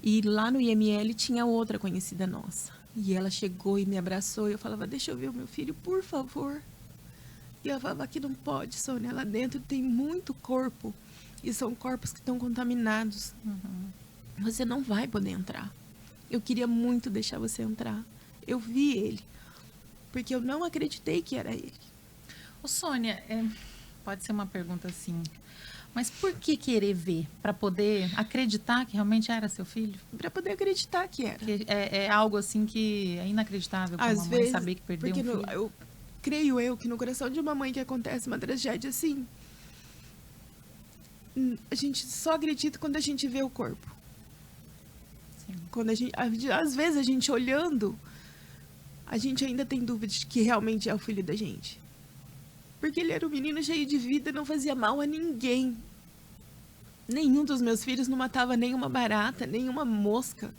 E lá no IML tinha outra conhecida nossa. E ela chegou e me abraçou, e eu falava, deixa eu ver o meu filho, por favor. E ela falava, aqui não pode, Sônia, lá dentro tem muito corpo. E são corpos que estão contaminados. Você não vai poder entrar. Eu queria muito deixar você entrar. Eu vi ele. Porque eu não acreditei que era ele. Ô, Sônia, pode ser uma pergunta assim. Mas por que querer ver? Para poder acreditar que realmente era seu filho? Para poder acreditar que era. Porque é algo assim que é inacreditável para uma mãe saber que perdeu um porque filho. eu creio que no coração de uma mãe que acontece uma tragédia assim, a gente só acredita quando a gente vê o corpo. Sim. Quando às vezes a gente olhando, a gente ainda tem dúvida de que realmente é o filho da gente. Porque ele era um menino cheio de vida, não fazia mal a ninguém. Nenhum dos meus filhos não matava nenhuma barata, nenhuma mosca.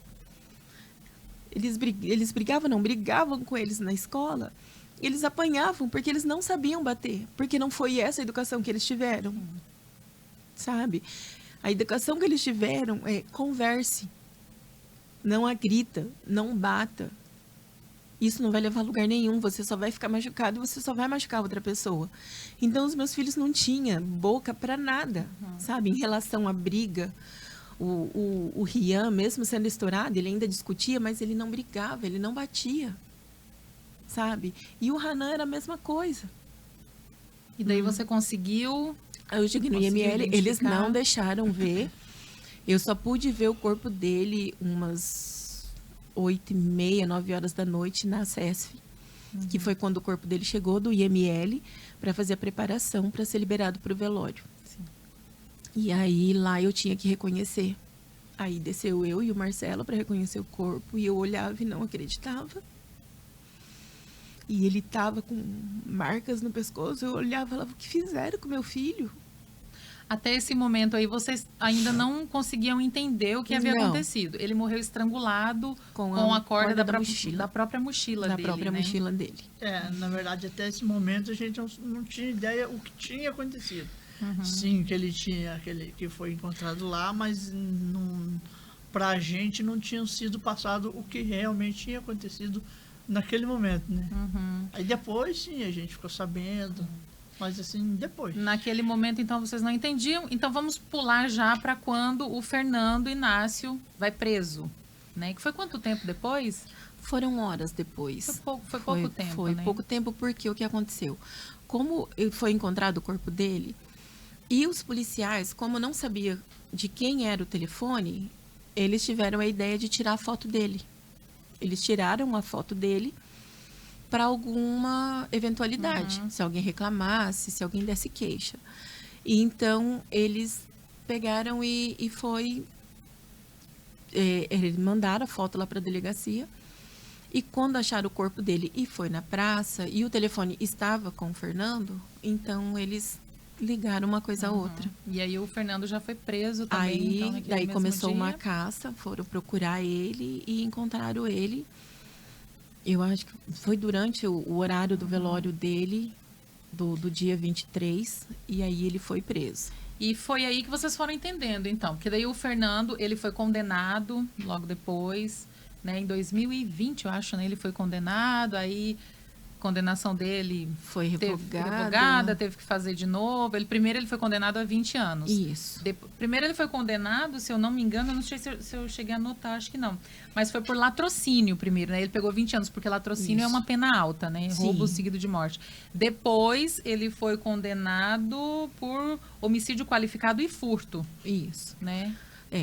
Eles brigavam com eles na escola. Eles apanhavam porque eles não sabiam bater. Porque não foi essa a educação que eles tiveram. Sabe? A educação que eles tiveram é converse. Não agrida, não bata. Isso não vai levar a lugar nenhum, você só vai ficar machucado, você só vai machucar outra pessoa. Então, os meus filhos não tinham boca para nada, sabe? Em relação à briga, o Rian, mesmo sendo estourado, ele ainda discutia, mas ele não brigava, ele não batia, sabe? E o Hanan era a mesma coisa. E daí você conseguiu... Eu cheguei no IML, eles não deixaram ver. Eu só pude ver o corpo dele umas 8h30, 9 horas da noite na CESF, que foi quando o corpo dele chegou do IML para fazer a preparação para ser liberado para o velório. Sim. E aí lá eu tinha que reconhecer. Aí desceu eu e o Marcelo para reconhecer o corpo e eu olhava e não acreditava. E ele tava com marcas no pescoço, eu olhava e falava, o que fizeram com meu filho? Até esse momento aí, vocês ainda não conseguiam entender o que havia Não. acontecido. Ele morreu estrangulado com a corda da própria mochila da dele, própria né? mochila dele. Na verdade, até esse momento a gente não tinha ideia o que tinha acontecido. Sim, que foi encontrado lá, mas pra gente não tinha sido passado o que realmente tinha acontecido naquele momento, né? Aí depois, sim, a gente ficou sabendo. Mas assim, depois. Naquele momento, então, vocês não entendiam. Então, vamos pular já para quando o Fernando Inácio vai preso, né? Que foi quanto tempo depois? Foram horas depois. Foi pouco tempo, Foi né? pouco tempo, porque o que aconteceu? Como foi encontrado o corpo dele, e os policiais, como não sabia de quem era o telefone, eles tiveram a ideia de tirar a foto dele. Eles tiraram a foto dele para alguma eventualidade, se alguém reclamasse, se alguém desse queixa. E então eles pegaram e eles mandaram a foto lá para a delegacia. E quando acharam o corpo dele e foi na praça e o telefone estava com o Fernando, então eles ligaram uma coisa a outra. E aí o Fernando já foi preso também. Aí então, naquele daí mesmo começou dia. uma caça, foram procurar ele e encontraram ele. Eu acho que foi durante o horário do velório dele, do dia 23, e aí ele foi preso. E foi aí que vocês foram entendendo, então. Porque daí o Fernando, ele foi condenado logo depois, né? Em 2020, eu acho, né? Ele foi condenado, aí a condenação dele Foi revogada. Teve que fazer de novo. Primeiro ele foi condenado a 20 anos. Isso. Primeiro ele foi condenado, se eu não me engano, eu não sei se eu cheguei a anotar, acho que não. Mas foi por latrocínio primeiro, né? Ele pegou 20 anos, porque latrocínio Isso. é uma pena alta, né? Sim. Roubo seguido de morte. Depois ele foi condenado por homicídio qualificado e furto, Isso. né?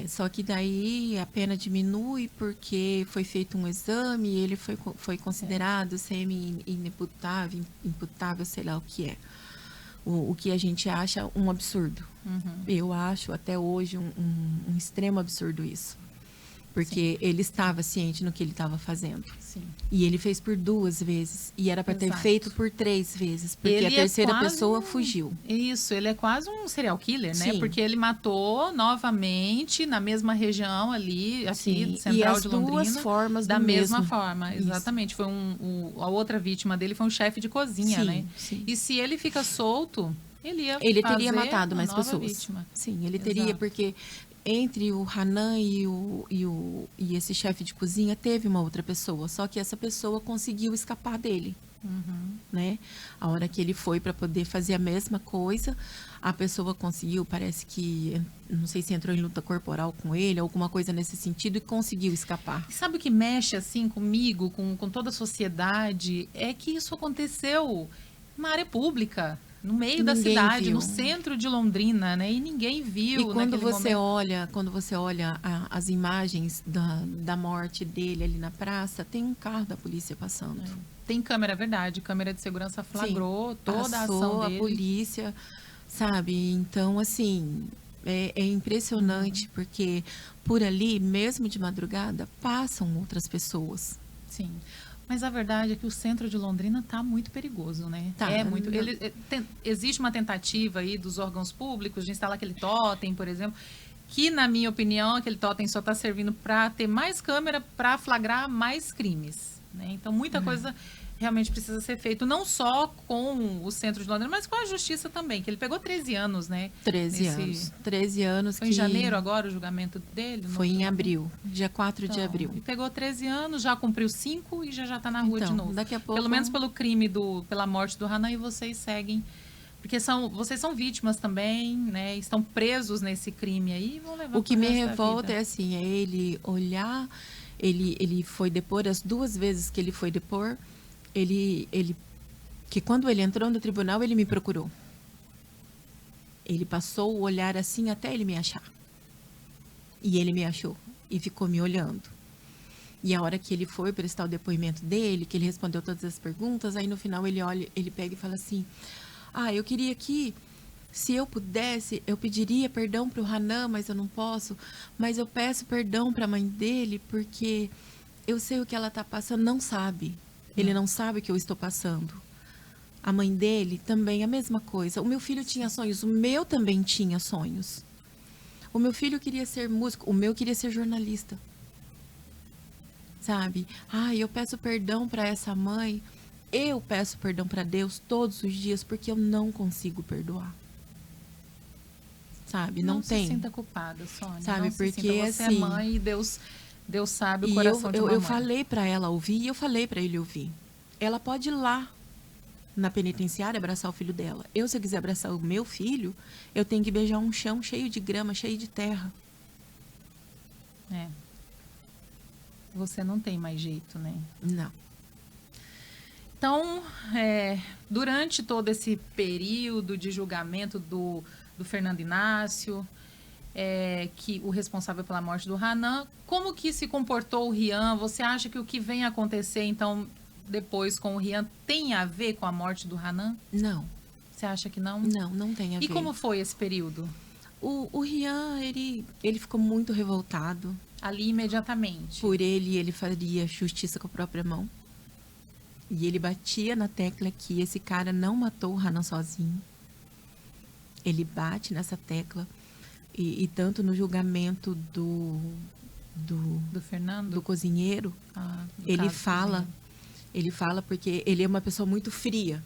Só que daí a pena diminui porque foi feito um exame e ele foi considerado semi-inimputável, imputável, sei lá o que é. O que a gente acha um absurdo. Eu acho até hoje um extremo absurdo isso. Porque ele estava ciente no que ele estava fazendo. Sim. E ele fez por 2 vezes. E era para ter Exato. feito por 3 vezes. Porque Ele a terceira quase pessoa fugiu. Isso, ele é quase um serial killer, né? Sim. Porque ele matou novamente na mesma região ali, aqui, Sim. central E as de Londrina. duas formas da do mesma mesmo. forma, Isso. exatamente. Foi a outra vítima dele foi um chefe de cozinha, Sim, né? sim. E se ele fica solto, ele Ele fazer teria matado uma mais nova pessoas. vítima. Sim, ele teria, Exato. porque entre o Hanan e esse chefe de cozinha teve uma outra pessoa, só que essa pessoa conseguiu escapar dele, né? A hora que ele foi para poder fazer a mesma coisa, a pessoa conseguiu, parece que, não sei se entrou em luta corporal com ele, alguma coisa nesse sentido, e conseguiu escapar. E sabe o que mexe assim comigo, com toda a sociedade? É que isso aconteceu numa área pública. no meio da Ninguém cidade, viu. no centro de Londrina, né? E ninguém viu E quando naquele você momento. olha as imagens da morte dele ali na praça, tem um carro da polícia passando. Tem câmera, é verdade. Câmera de segurança flagrou toda a ação Passou a dele. polícia, sabe? Então, assim, é impressionante, porque por ali, mesmo de madrugada, passam outras pessoas. Sim. Mas a verdade é que o centro de Londrina está muito perigoso, né? Tá, É muito. não- Existe uma tentativa aí dos órgãos públicos de instalar aquele totem, por exemplo, que, na minha opinião, aquele totem só está servindo para ter mais câmera para flagrar mais crimes, né? Então, muita coisa realmente precisa ser feito, não só com o centro de Londrina, mas com a justiça também, que ele pegou 13 anos, né? 13 Nesse- anos. 13 anos Foi que em janeiro agora o julgamento dele? foi em abril, dia 4 de Então, abril. E pegou 13 anos, já cumpriu 5 e já está na rua de Então, novo. daqui a pouco- Pelo menos pelo crime pela morte do Hanan, e vocês seguem. Porque vocês são vítimas também, né? Estão presos nesse crime aí e vão levar O que pro me resto da revolta vida. é assim, é ele olhar, ele foi depor, as 2 vezes que ele foi depor, que quando ele entrou no tribunal, ele me procurou. Ele passou o olhar assim até ele me achar. E ele me achou e ficou me olhando. E a hora que ele foi prestar o depoimento dele, que ele respondeu todas as perguntas, aí no final ele olha, ele pega e fala assim: eu queria que, se eu pudesse, eu pediria perdão para o Hanan, mas eu não posso. Mas eu peço perdão para a mãe dele, porque eu sei o que ela está passando, não sabe. Ele não sabe o que eu estou passando. A mãe dele também, a mesma coisa. O meu filho tinha sonhos, o meu também tinha sonhos. O meu filho queria ser músico, o meu queria ser jornalista. Sabe? Eu peço perdão para essa mãe. Eu peço perdão para Deus todos os dias, porque eu não consigo perdoar. Sabe? Não tem. se sinta culpada, Sônia. Sabe, Não se porque, sinta. Você assim, é mãe e Deus sabe o E coração de uma eu mãe. falei para ela ouvir e eu falei para ele ouvir. Ela pode ir lá na penitenciária abraçar o filho dela. Se eu quiser abraçar o meu filho, eu tenho que beijar um chão cheio de grama, cheio de terra. É. Você não tem mais jeito, né? Não. Então, durante todo esse período de julgamento do Fernando Inácio, que o responsável pela morte do Hanan, como que se comportou o Rian? Você acha que o que vem acontecer, então, depois com o Rian, tem a ver com a morte do Hanan? Não. Você acha que não? Não tem a ver. E como foi esse período? O Rian, ele ficou muito revoltado. Ali imediatamente. Por ele faria justiça com a própria mão. E ele batia na tecla que esse cara não matou o Hanan sozinho. Ele bate nessa tecla. E tanto no julgamento do Fernando? do cozinheiro, Do ele caso fala, cozinheiro. ele fala porque ele é uma pessoa muito fria.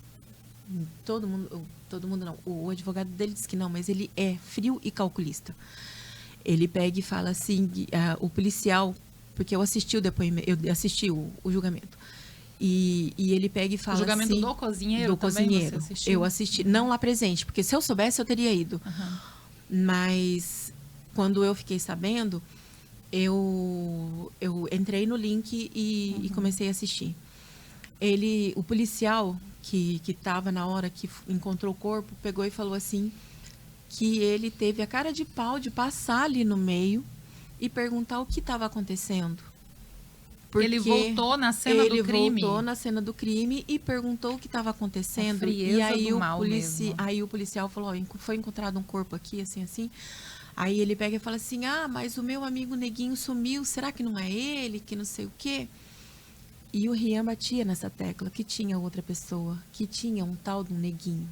Todo mundo não. O advogado dele diz que não, mas ele é frio e calculista. Ele pega e fala assim, o policial, porque eu assisti o depoimento, eu assisti o julgamento. E ele pega e fala O julgamento assim, do cozinheiro do também cozinheiro. você assistiu? Eu assisti, não lá presente, porque se eu soubesse eu teria ido. Mas quando eu fiquei sabendo, eu entrei no link e comecei a assistir. O policial que estava na hora que encontrou o corpo, pegou e falou assim, que ele teve a cara de pau de passar ali no meio e perguntar o que estava acontecendo. Porque ele voltou na cena do crime? Ele voltou na cena do crime e perguntou o que estava acontecendo. A frieza E aí do mal mesmo. Aí o policial falou, foi encontrado um corpo aqui, assim, assim. Aí ele pega e fala assim, mas o meu amigo Neguinho sumiu, será que não é ele, que não sei o quê? E o Rian batia nessa tecla, que tinha outra pessoa, que tinha um tal de um Neguinho.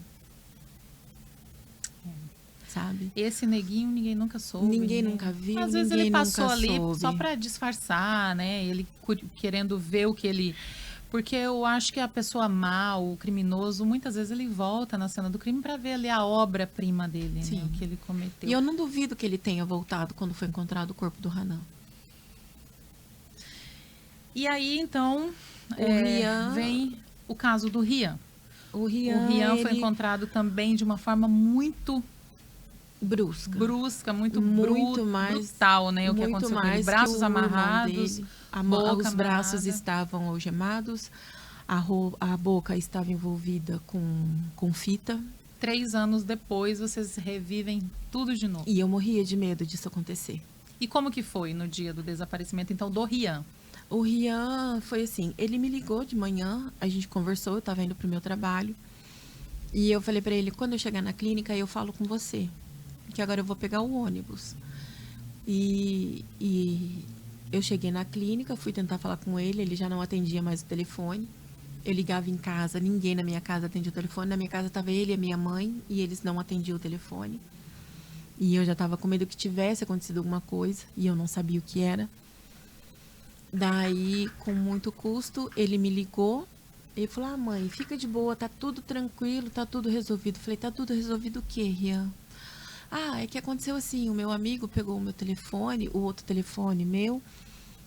Sabe? Esse Neguinho ninguém nunca soube. Ninguém né? nunca viu, Às vezes ninguém ele passou nunca ali soube. só para disfarçar, né? Ele querendo ver o que ele... Porque eu acho que a pessoa má, o criminoso, muitas vezes ele volta na cena do crime para ver ali a obra-prima dele, né? O que ele cometeu. E eu não duvido que ele tenha voltado quando foi encontrado o corpo do Hanan. E aí, então, Rian... vem o caso do Rian. O Rian foi encontrado também de uma forma muito brusca, muito mais brutal, né? O que muito aconteceu com ele. mais Braços que o irmão amarrados, dele. boca Os braços amarrada. estavam algemados, a boca estava envolvida com fita, 3 anos depois, vocês revivem tudo de novo. E eu morria de medo disso acontecer. E como que foi no dia do desaparecimento, então, do Rian? O Rian foi assim, ele me ligou de manhã, a gente conversou, eu estava indo pro meu trabalho. E eu falei para ele, quando eu chegar na clínica, eu falo com você. Que agora eu vou pegar o ônibus. E eu cheguei na clínica, fui tentar falar com ele já não atendia mais o telefone. Eu ligava em casa, ninguém na minha casa atendia o telefone. Na minha casa estava ele e a minha mãe, e eles não atendiam o telefone. E eu já estava com medo que tivesse acontecido alguma coisa, e eu não sabia o que era. Daí, com muito custo, ele me ligou. Ele falou, mãe, fica de boa, tá tudo tranquilo, tá tudo resolvido. Falei, tá tudo resolvido o quê, Rian? É que aconteceu assim, o meu amigo pegou o meu telefone, o outro telefone meu,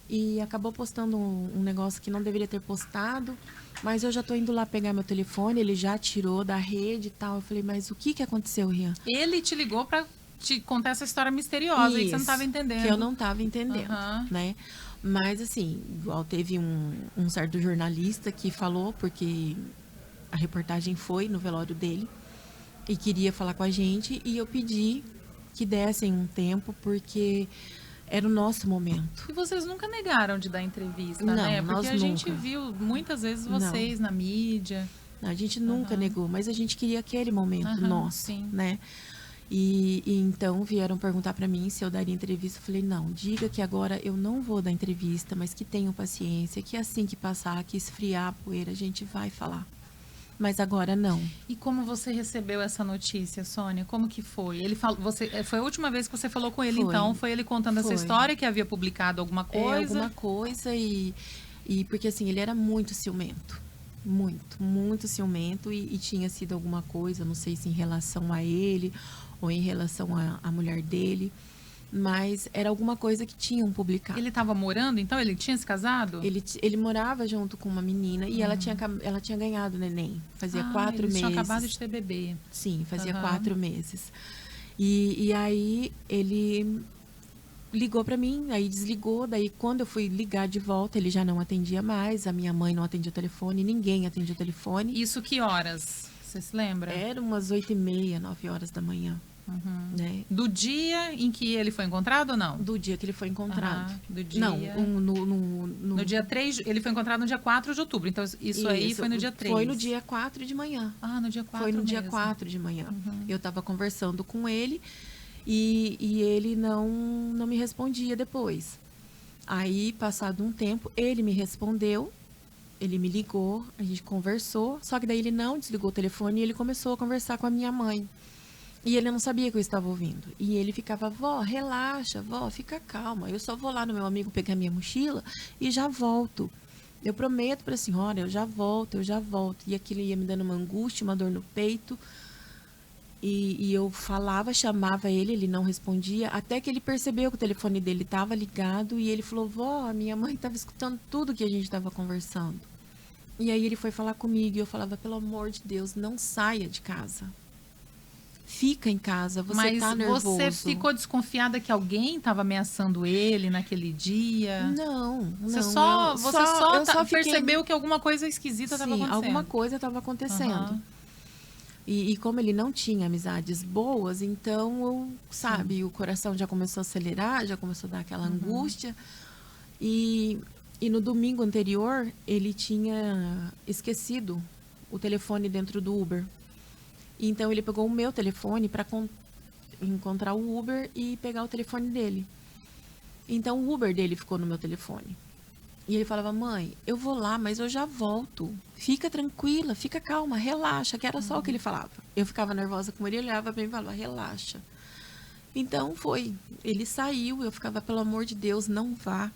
e acabou postando um negócio que não deveria ter postado, mas eu já tô indo lá pegar meu telefone, ele já tirou da rede e tal. Eu falei, mas o que aconteceu, Rian? Ele te ligou pra te contar essa história misteriosa aí que você não tava entendendo. Que eu não tava entendendo, né? Mas, assim, igual teve um certo jornalista que falou, porque a reportagem foi no velório dele, e queria falar com a gente, e eu pedi que dessem um tempo, porque era o nosso momento. E vocês nunca negaram de dar entrevista, não, né? Porque nós a nunca. gente viu muitas vezes vocês na mídia. A gente nunca negou, mas a gente queria aquele momento nosso, sim. né? E então vieram perguntar para mim se eu daria entrevista. Eu falei, não, diga que agora eu não vou dar entrevista, mas que tenham paciência, que assim que passar, que esfriar a poeira, a gente vai falar. Mas agora não. E como você recebeu essa notícia, Sônia? Como que foi? Ele falou, foi a última vez que você falou com ele, então? Foi ele contando essa história, que havia publicado alguma coisa? Alguma coisa, e porque assim, ele era muito ciumento. Muito ciumento, e tinha sido alguma coisa, não sei se em relação a ele ou em relação à mulher dele, mas era alguma coisa que tinham publicado. Ele estava morando, então? Ele tinha se casado? Ele morava junto com uma menina, e ela tinha ganhado neném. Fazia 4 meses. Tinha acabado de ter bebê. Sim, fazia 4 meses. E aí ele ligou para mim, aí desligou. Daí quando eu fui ligar de volta, ele já não atendia mais. A minha mãe não atendia o telefone, ninguém atendia o telefone. Isso que horas? Você se lembra? Era umas 8h30, 9 horas da manhã. Né? Do dia em que ele foi encontrado ou não? Do dia que ele foi encontrado. Do dia... Não, no dia 3, ele foi encontrado no dia 4 de outubro. Então, isso aí foi no dia 3. Foi no dia 4 de manhã. No dia 4 Foi no mesmo. dia 4 de manhã. Eu estava conversando com ele e ele não me respondia depois. Aí, passado um tempo, ele me respondeu, ele me ligou, a gente conversou, só que daí ele não desligou o telefone e ele começou a conversar com a minha mãe. E ele não sabia que eu estava ouvindo. E ele ficava, vó, relaxa, vó, fica calma. Eu só vou lá no meu amigo pegar minha mochila e já volto. Eu prometo para a senhora, eu já volto. E aquilo ia me dando uma angústia, uma dor no peito. E eu falava, chamava ele, ele não respondia. Até que ele percebeu que o telefone dele estava ligado. E ele falou, vó, a minha mãe estava escutando tudo que a gente estava conversando. E aí ele foi falar comigo e eu falava, pelo amor de Deus, não saia de casa. Fica em casa, você tá nervoso. Mas você ficou desconfiada que alguém estava ameaçando ele naquele dia? Não. Você só percebeu que alguma coisa esquisita estava acontecendo? Alguma coisa estava acontecendo. E como ele não tinha amizades boas, então, o coração já começou a acelerar, já começou a dar aquela angústia. E no domingo anterior, ele tinha esquecido o telefone dentro do Uber. Então, ele pegou o meu telefone para encontrar o Uber e pegar o telefone dele. Então, o Uber dele ficou no meu telefone. E ele falava, mãe, eu vou lá, mas eu já volto. Fica tranquila, fica calma, relaxa, que era só o que ele falava. Eu ficava nervosa com ele, ele olhava para mim e falava, relaxa. Então, foi. Ele saiu, eu ficava, pelo amor de Deus, não vá.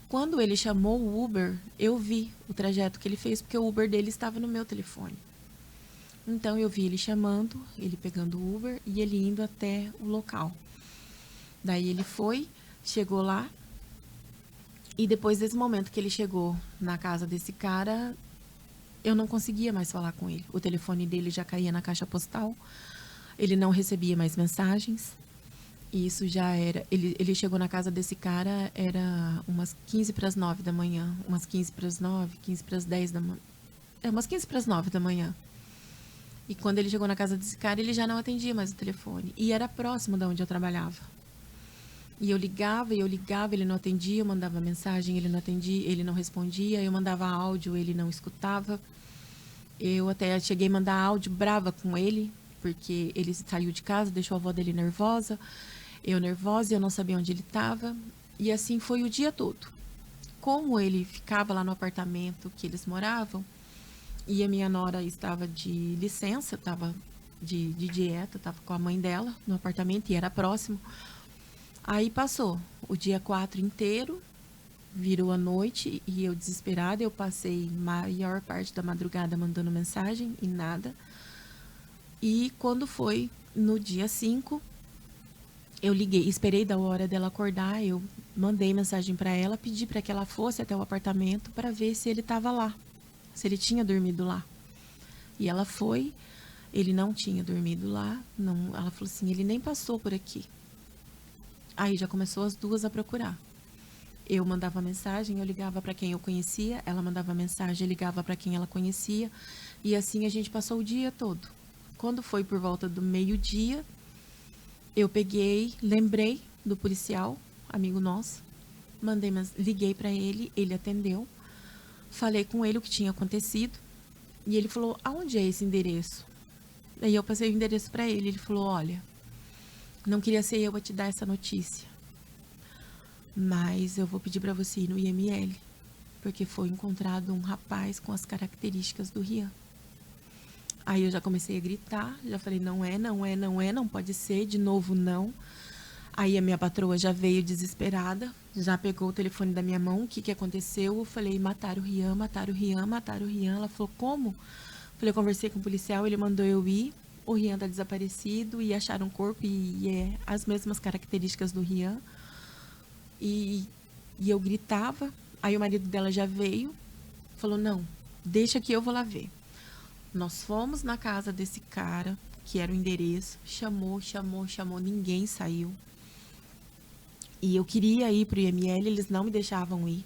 Quando ele chamou o Uber, eu vi o trajeto que ele fez, porque o Uber dele estava no meu telefone. Então, eu vi ele chamando, ele pegando o Uber e ele indo até o local. Daí, ele foi, chegou lá. E depois desse momento que ele chegou na casa desse cara, eu não conseguia mais falar com ele. O telefone dele já caía na caixa postal. Ele não recebia mais mensagens. E isso já era... Ele chegou na casa desse cara, era umas 15 para as 9 da manhã. Umas 15 para as 9, 15 para as 10 da manhã. Umas 15 para as 9 da manhã. E quando ele chegou na casa desse cara, ele já não atendia mais o telefone. E era próximo de onde eu trabalhava. E eu ligava, ele não atendia, eu mandava mensagem, ele não atendia, ele não respondia, eu mandava áudio, ele não escutava. Eu até cheguei a mandar áudio brava com ele, porque ele saiu de casa, deixou a avó dele nervosa, eu nervosa, eu não sabia onde ele estava. E assim foi o dia todo. Como ele ficava lá no apartamento que eles moravam, e a minha nora estava de licença, estava de dieta, estava com a mãe dela no apartamento e era próximo. Aí passou o dia 4 inteiro, virou a noite e eu desesperada, eu passei maior parte da madrugada mandando mensagem e nada. E quando foi no dia 5, eu liguei, esperei da hora dela acordar, eu mandei mensagem para ela, pedi para que ela fosse até o apartamento para ver se ele estava lá, se ele tinha dormido lá. E ela foi, ele não tinha dormido lá, não, ela falou assim, ele nem passou por aqui. Aí já começou as duas a procurar. Eu mandava mensagem, eu ligava para quem eu conhecia, ela mandava mensagem, eu ligava para quem ela conhecia, e assim a gente passou o dia todo. Quando foi por volta do meio-dia, eu peguei, lembrei do policial, amigo nosso, liguei para ele, ele atendeu, falei com ele o que tinha acontecido, e ele falou, aonde é esse endereço? Aí eu passei o endereço para ele, ele falou, olha, não queria ser eu a te dar essa notícia, mas eu vou pedir para você ir no IML, porque foi encontrado um rapaz com as características do Rian. Aí eu já comecei a gritar, já falei, não é, não pode ser, de novo não. Aí a minha patroa já veio desesperada, já pegou o telefone da minha mão, o que aconteceu? Eu falei, mataram o Rian, mataram o Rian, mataram o Rian. Ela falou, como? Eu falei, eu conversei com o policial, ele mandou eu ir, o Rian tá desaparecido e acharam um corpo e é as mesmas características do Rian. E eu gritava, aí o marido dela já veio, falou, não, deixa que eu vou lá ver. Nós fomos na casa desse cara, que era o endereço, chamou, ninguém saiu. E eu queria ir pro IML, eles não me deixavam ir.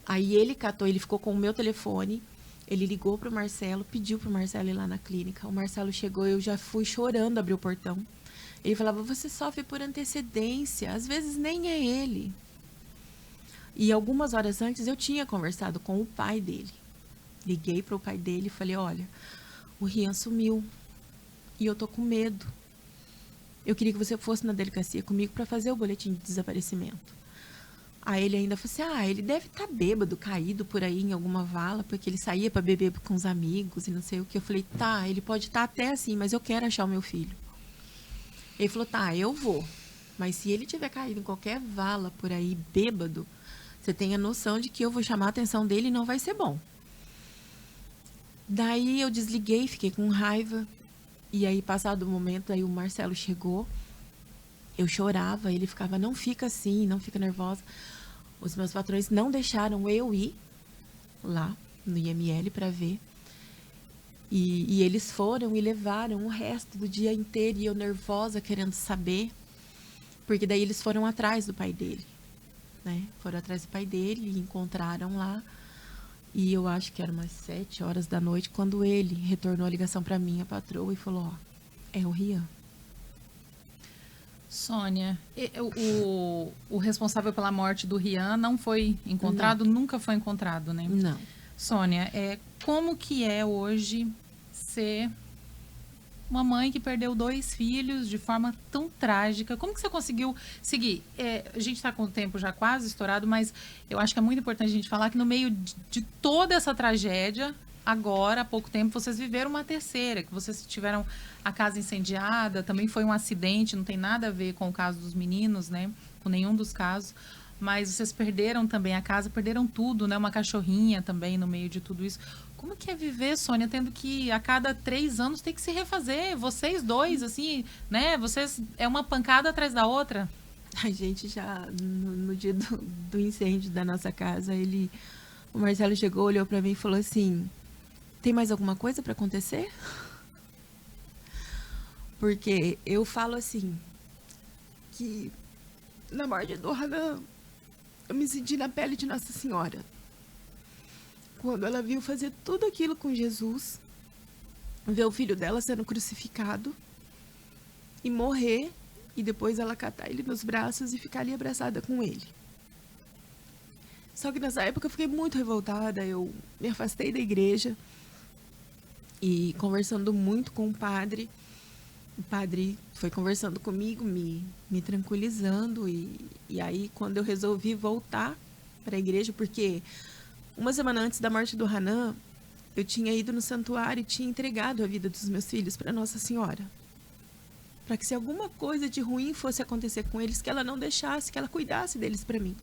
Aí ele catou, ele ficou com o meu telefone, ele ligou pro Marcelo, pediu pro Marcelo ir lá na clínica. O Marcelo chegou, eu já fui chorando abrir o portão. Ele falava, você sofre por antecedência, às vezes nem é ele. E algumas horas antes eu tinha conversado com o pai dele. Liguei para o pai dele e falei, olha, o Rian sumiu e eu tô com medo. Eu queria que você fosse na delegacia comigo para fazer o boletim de desaparecimento. Aí ele ainda falou assim, ele deve estar bêbado, caído por aí em alguma vala, porque ele saía para beber com os amigos e não sei o que. Eu falei, tá, ele pode estar até assim, mas eu quero achar o meu filho. Ele falou, tá, eu vou, mas se ele tiver caído em qualquer vala por aí, bêbado, você tem a noção de que eu vou chamar a atenção dele e não vai ser bom. Daí eu desliguei, fiquei com raiva. E aí, passado o momento, aí o Marcelo chegou. Eu chorava, ele ficava, não fica assim, não fica nervosa. Os meus patrões não deixaram eu ir lá no IML para ver. E eles foram e levaram o resto do dia inteiro. E eu nervosa, querendo saber. Porque daí eles foram atrás do pai dele, né? Foram atrás do pai dele e encontraram lá. E eu acho que era umas 7 horas da noite, quando ele retornou a ligação para mim, a patroa, e falou, ó, é o Rian. Sônia, o responsável pela morte do Rian não foi encontrado? Não. Nunca foi encontrado, né? Não. Sônia, como que é hoje ser uma mãe que perdeu 2 filhos de forma tão trágica? Como que você conseguiu seguir? A gente está com o tempo já quase estourado, mas eu acho que é muito importante a gente falar que no meio de toda essa tragédia, agora, há pouco tempo, vocês viveram uma terceira, que vocês tiveram a casa incendiada, também foi um acidente, não tem nada a ver com o caso dos meninos, né? Com nenhum dos casos. Mas vocês perderam também a casa, perderam tudo, né? Uma cachorrinha também no meio de tudo isso. Como que é viver, Sônia, tendo que a cada 3 anos tem que se refazer? Vocês dois, assim, né? Vocês, é uma pancada atrás da outra? A gente já, no dia do incêndio da nossa casa, o Marcelo chegou, olhou para mim e falou assim, tem mais alguma coisa para acontecer? Porque eu falo assim, que na morte do Hanan, eu me senti na pele de Nossa Senhora. Quando ela viu fazer tudo aquilo com Jesus, ver o filho dela sendo crucificado e morrer, e depois ela catar ele nos braços e ficar ali abraçada com ele. Só que nessa época eu fiquei muito revoltada, eu me afastei da igreja e conversando muito com o padre foi conversando comigo, me tranquilizando, e aí quando eu resolvi voltar para a igreja, porque uma semana antes da morte do Hanan, eu tinha ido no santuário e tinha entregado a vida dos meus filhos para Nossa Senhora. Para que se alguma coisa de ruim fosse acontecer com eles, que ela não deixasse, que ela cuidasse deles para mim.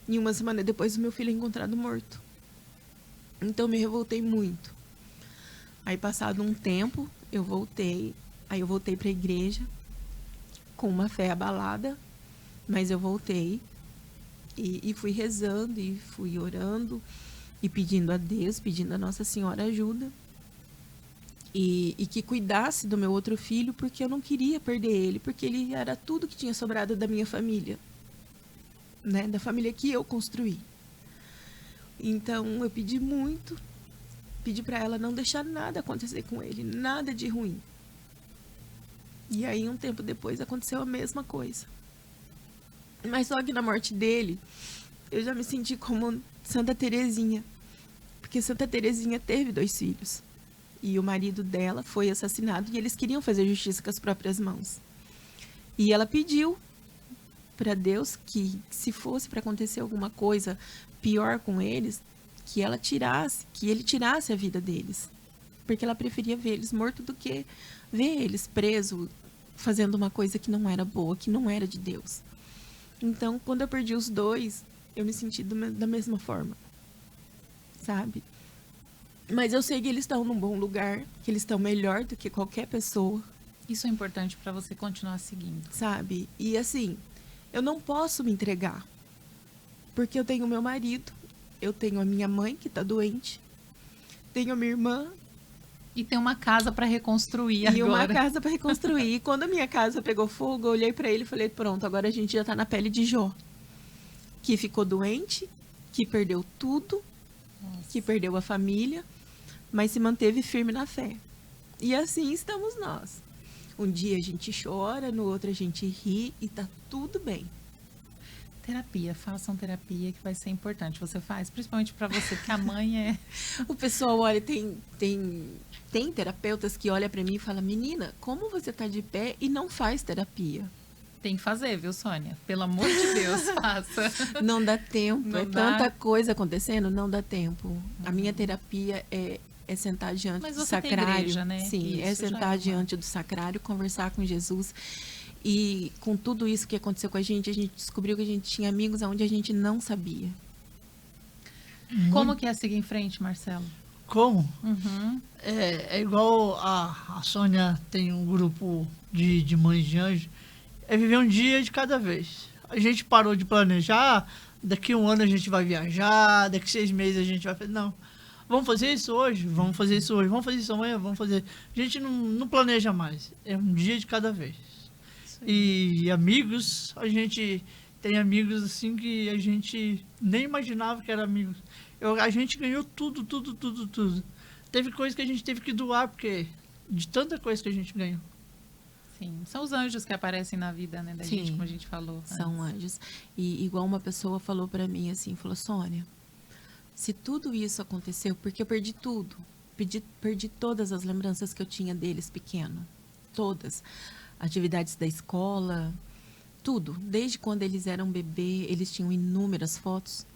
E uma semana depois o meu filho é encontrado morto. Então me revoltei muito. Aí passado um tempo, eu voltei para a igreja com uma fé abalada, mas eu voltei e fui rezando e fui orando e pedindo a Deus, pedindo a Nossa Senhora ajuda e que cuidasse do meu outro filho, porque eu não queria perder ele, porque ele era tudo que tinha sobrado da minha família, né, da família que eu construí. Então eu pedi muito, pedi para ela não deixar nada acontecer com ele, nada de ruim. E aí um tempo depois aconteceu a mesma coisa. Mas só que na morte dele, eu já me senti como Santa Teresinha, porque Santa Teresinha teve 2 filhos e o marido dela foi assassinado e eles queriam fazer justiça com as próprias mãos. E ela pediu para Deus que, se fosse para acontecer alguma coisa pior com eles, que ele tirasse a vida deles, porque ela preferia ver eles mortos do que ver eles presos fazendo uma coisa que não era boa, que não era de Deus. Então, quando eu perdi os 2, eu me senti da mesma forma, sabe? Mas eu sei que eles estão num bom lugar, que eles estão melhor do que qualquer pessoa. Isso é importante para você continuar seguindo. Sabe? E assim, eu não posso me entregar, porque eu tenho meu marido, eu tenho a minha mãe que está doente, tenho a minha irmã. E tem uma casa para reconstruir e agora. E uma casa para reconstruir. E quando a minha casa pegou fogo, eu olhei para ele e falei, pronto, agora a gente já está na pele de Jó, que ficou doente, que perdeu tudo, Nossa. Que perdeu a família, mas se manteve firme na fé. E assim estamos nós. Um dia a gente chora, no outro a gente ri e tá tudo bem. Terapia, façam terapia, que vai ser importante. Você faz, principalmente para você, porque a mãe é... O pessoal olha, tem terapeutas que olham para mim e falam, menina, como você tá de pé e não faz terapia? Tem que fazer, viu, Sônia? Pelo amor de Deus, faça. Não dá tempo, Não é dá. Tanta coisa acontecendo, não dá tempo. A minha terapia é sentar diante Mas do você tem sacrário. igreja, né? Sim, Isso, é sentar diante do sacrário, conversar com Jesus. E com tudo isso que aconteceu com a gente descobriu que a gente tinha amigos onde a gente não sabia. Como que é seguir em frente, Marcelo? Como? Uhum. É igual a Sônia tem um grupo de mães de anjo, é viver um dia de cada vez. A gente parou de planejar, daqui 1 ano a gente vai viajar, daqui 6 meses a gente vai fazer... Não, vamos fazer isso hoje, vamos fazer isso hoje, vamos fazer isso amanhã, vamos fazer... A gente não planeja mais, é um dia de cada vez. E amigos, a gente tem amigos assim que a gente nem imaginava que eram amigos. A gente ganhou tudo. Teve coisa que a gente teve que doar, porque de tanta coisa que a gente ganhou. Sim, são os anjos que aparecem na vida, né, da Sim, gente, como a gente falou. São anjos. E igual uma pessoa falou pra mim assim, falou, Sônia, se tudo isso aconteceu, porque eu perdi tudo. Perdi todas as lembranças que eu tinha deles pequeno. Todas. Atividades da escola, tudo. Desde quando eles eram bebê, eles tinham inúmeras fotos.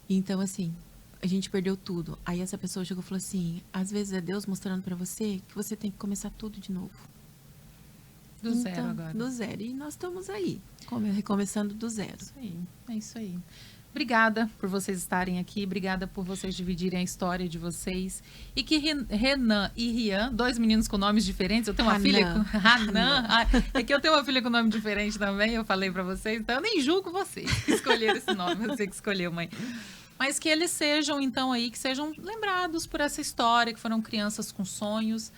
Então, assim, a gente perdeu tudo. Aí essa pessoa chegou e falou assim, às vezes é Deus mostrando pra você que você tem que começar tudo de novo. Do zero agora. Do zero. E nós estamos aí, recomeçando do zero. Isso aí, é isso aí. Obrigada por vocês estarem aqui, obrigada por vocês dividirem a história de vocês. E que Renan e Rian, 2 meninos com nomes diferentes, eu tenho uma filha com... Hanan. É que eu tenho uma filha com nome diferente também, eu falei pra vocês, então eu nem julgo vocês que escolheram esse nome, você que escolheu, mãe. Mas que eles sejam, então, aí, que sejam lembrados por essa história, que foram crianças com sonhos,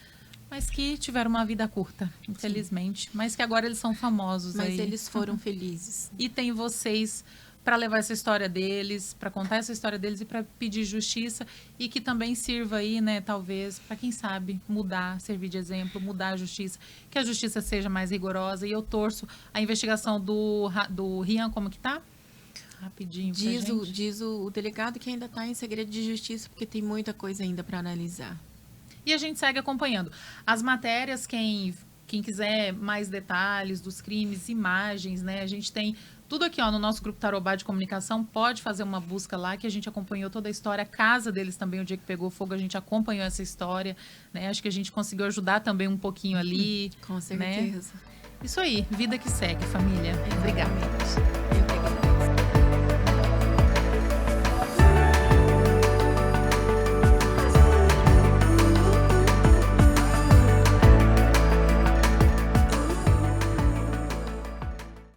mas que tiveram uma vida curta, infelizmente. Sim. Mas que agora eles são famosos. Mas aí. Eles foram felizes. E tem vocês para levar essa história deles, para contar essa história deles e para pedir justiça, e que também sirva aí, né, talvez, para quem sabe, mudar, servir de exemplo, mudar a justiça, que a justiça seja mais rigorosa. E eu torço a investigação do Rian, como que tá? Rapidinho pra gente. Diz o delegado que ainda está em segredo de justiça, porque tem muita coisa ainda para analisar. E a gente segue acompanhando. As matérias, quem quiser mais detalhes dos crimes, imagens, né? A gente tem tudo aqui, ó, no nosso grupo Tarobá de Comunicação. Pode fazer uma busca lá, que a gente acompanhou toda a história. A casa deles também, o dia que pegou fogo, a gente acompanhou essa história, né? Acho que a gente conseguiu ajudar também um pouquinho ali. Com certeza. Né? Isso aí, vida que segue, família. Obrigada.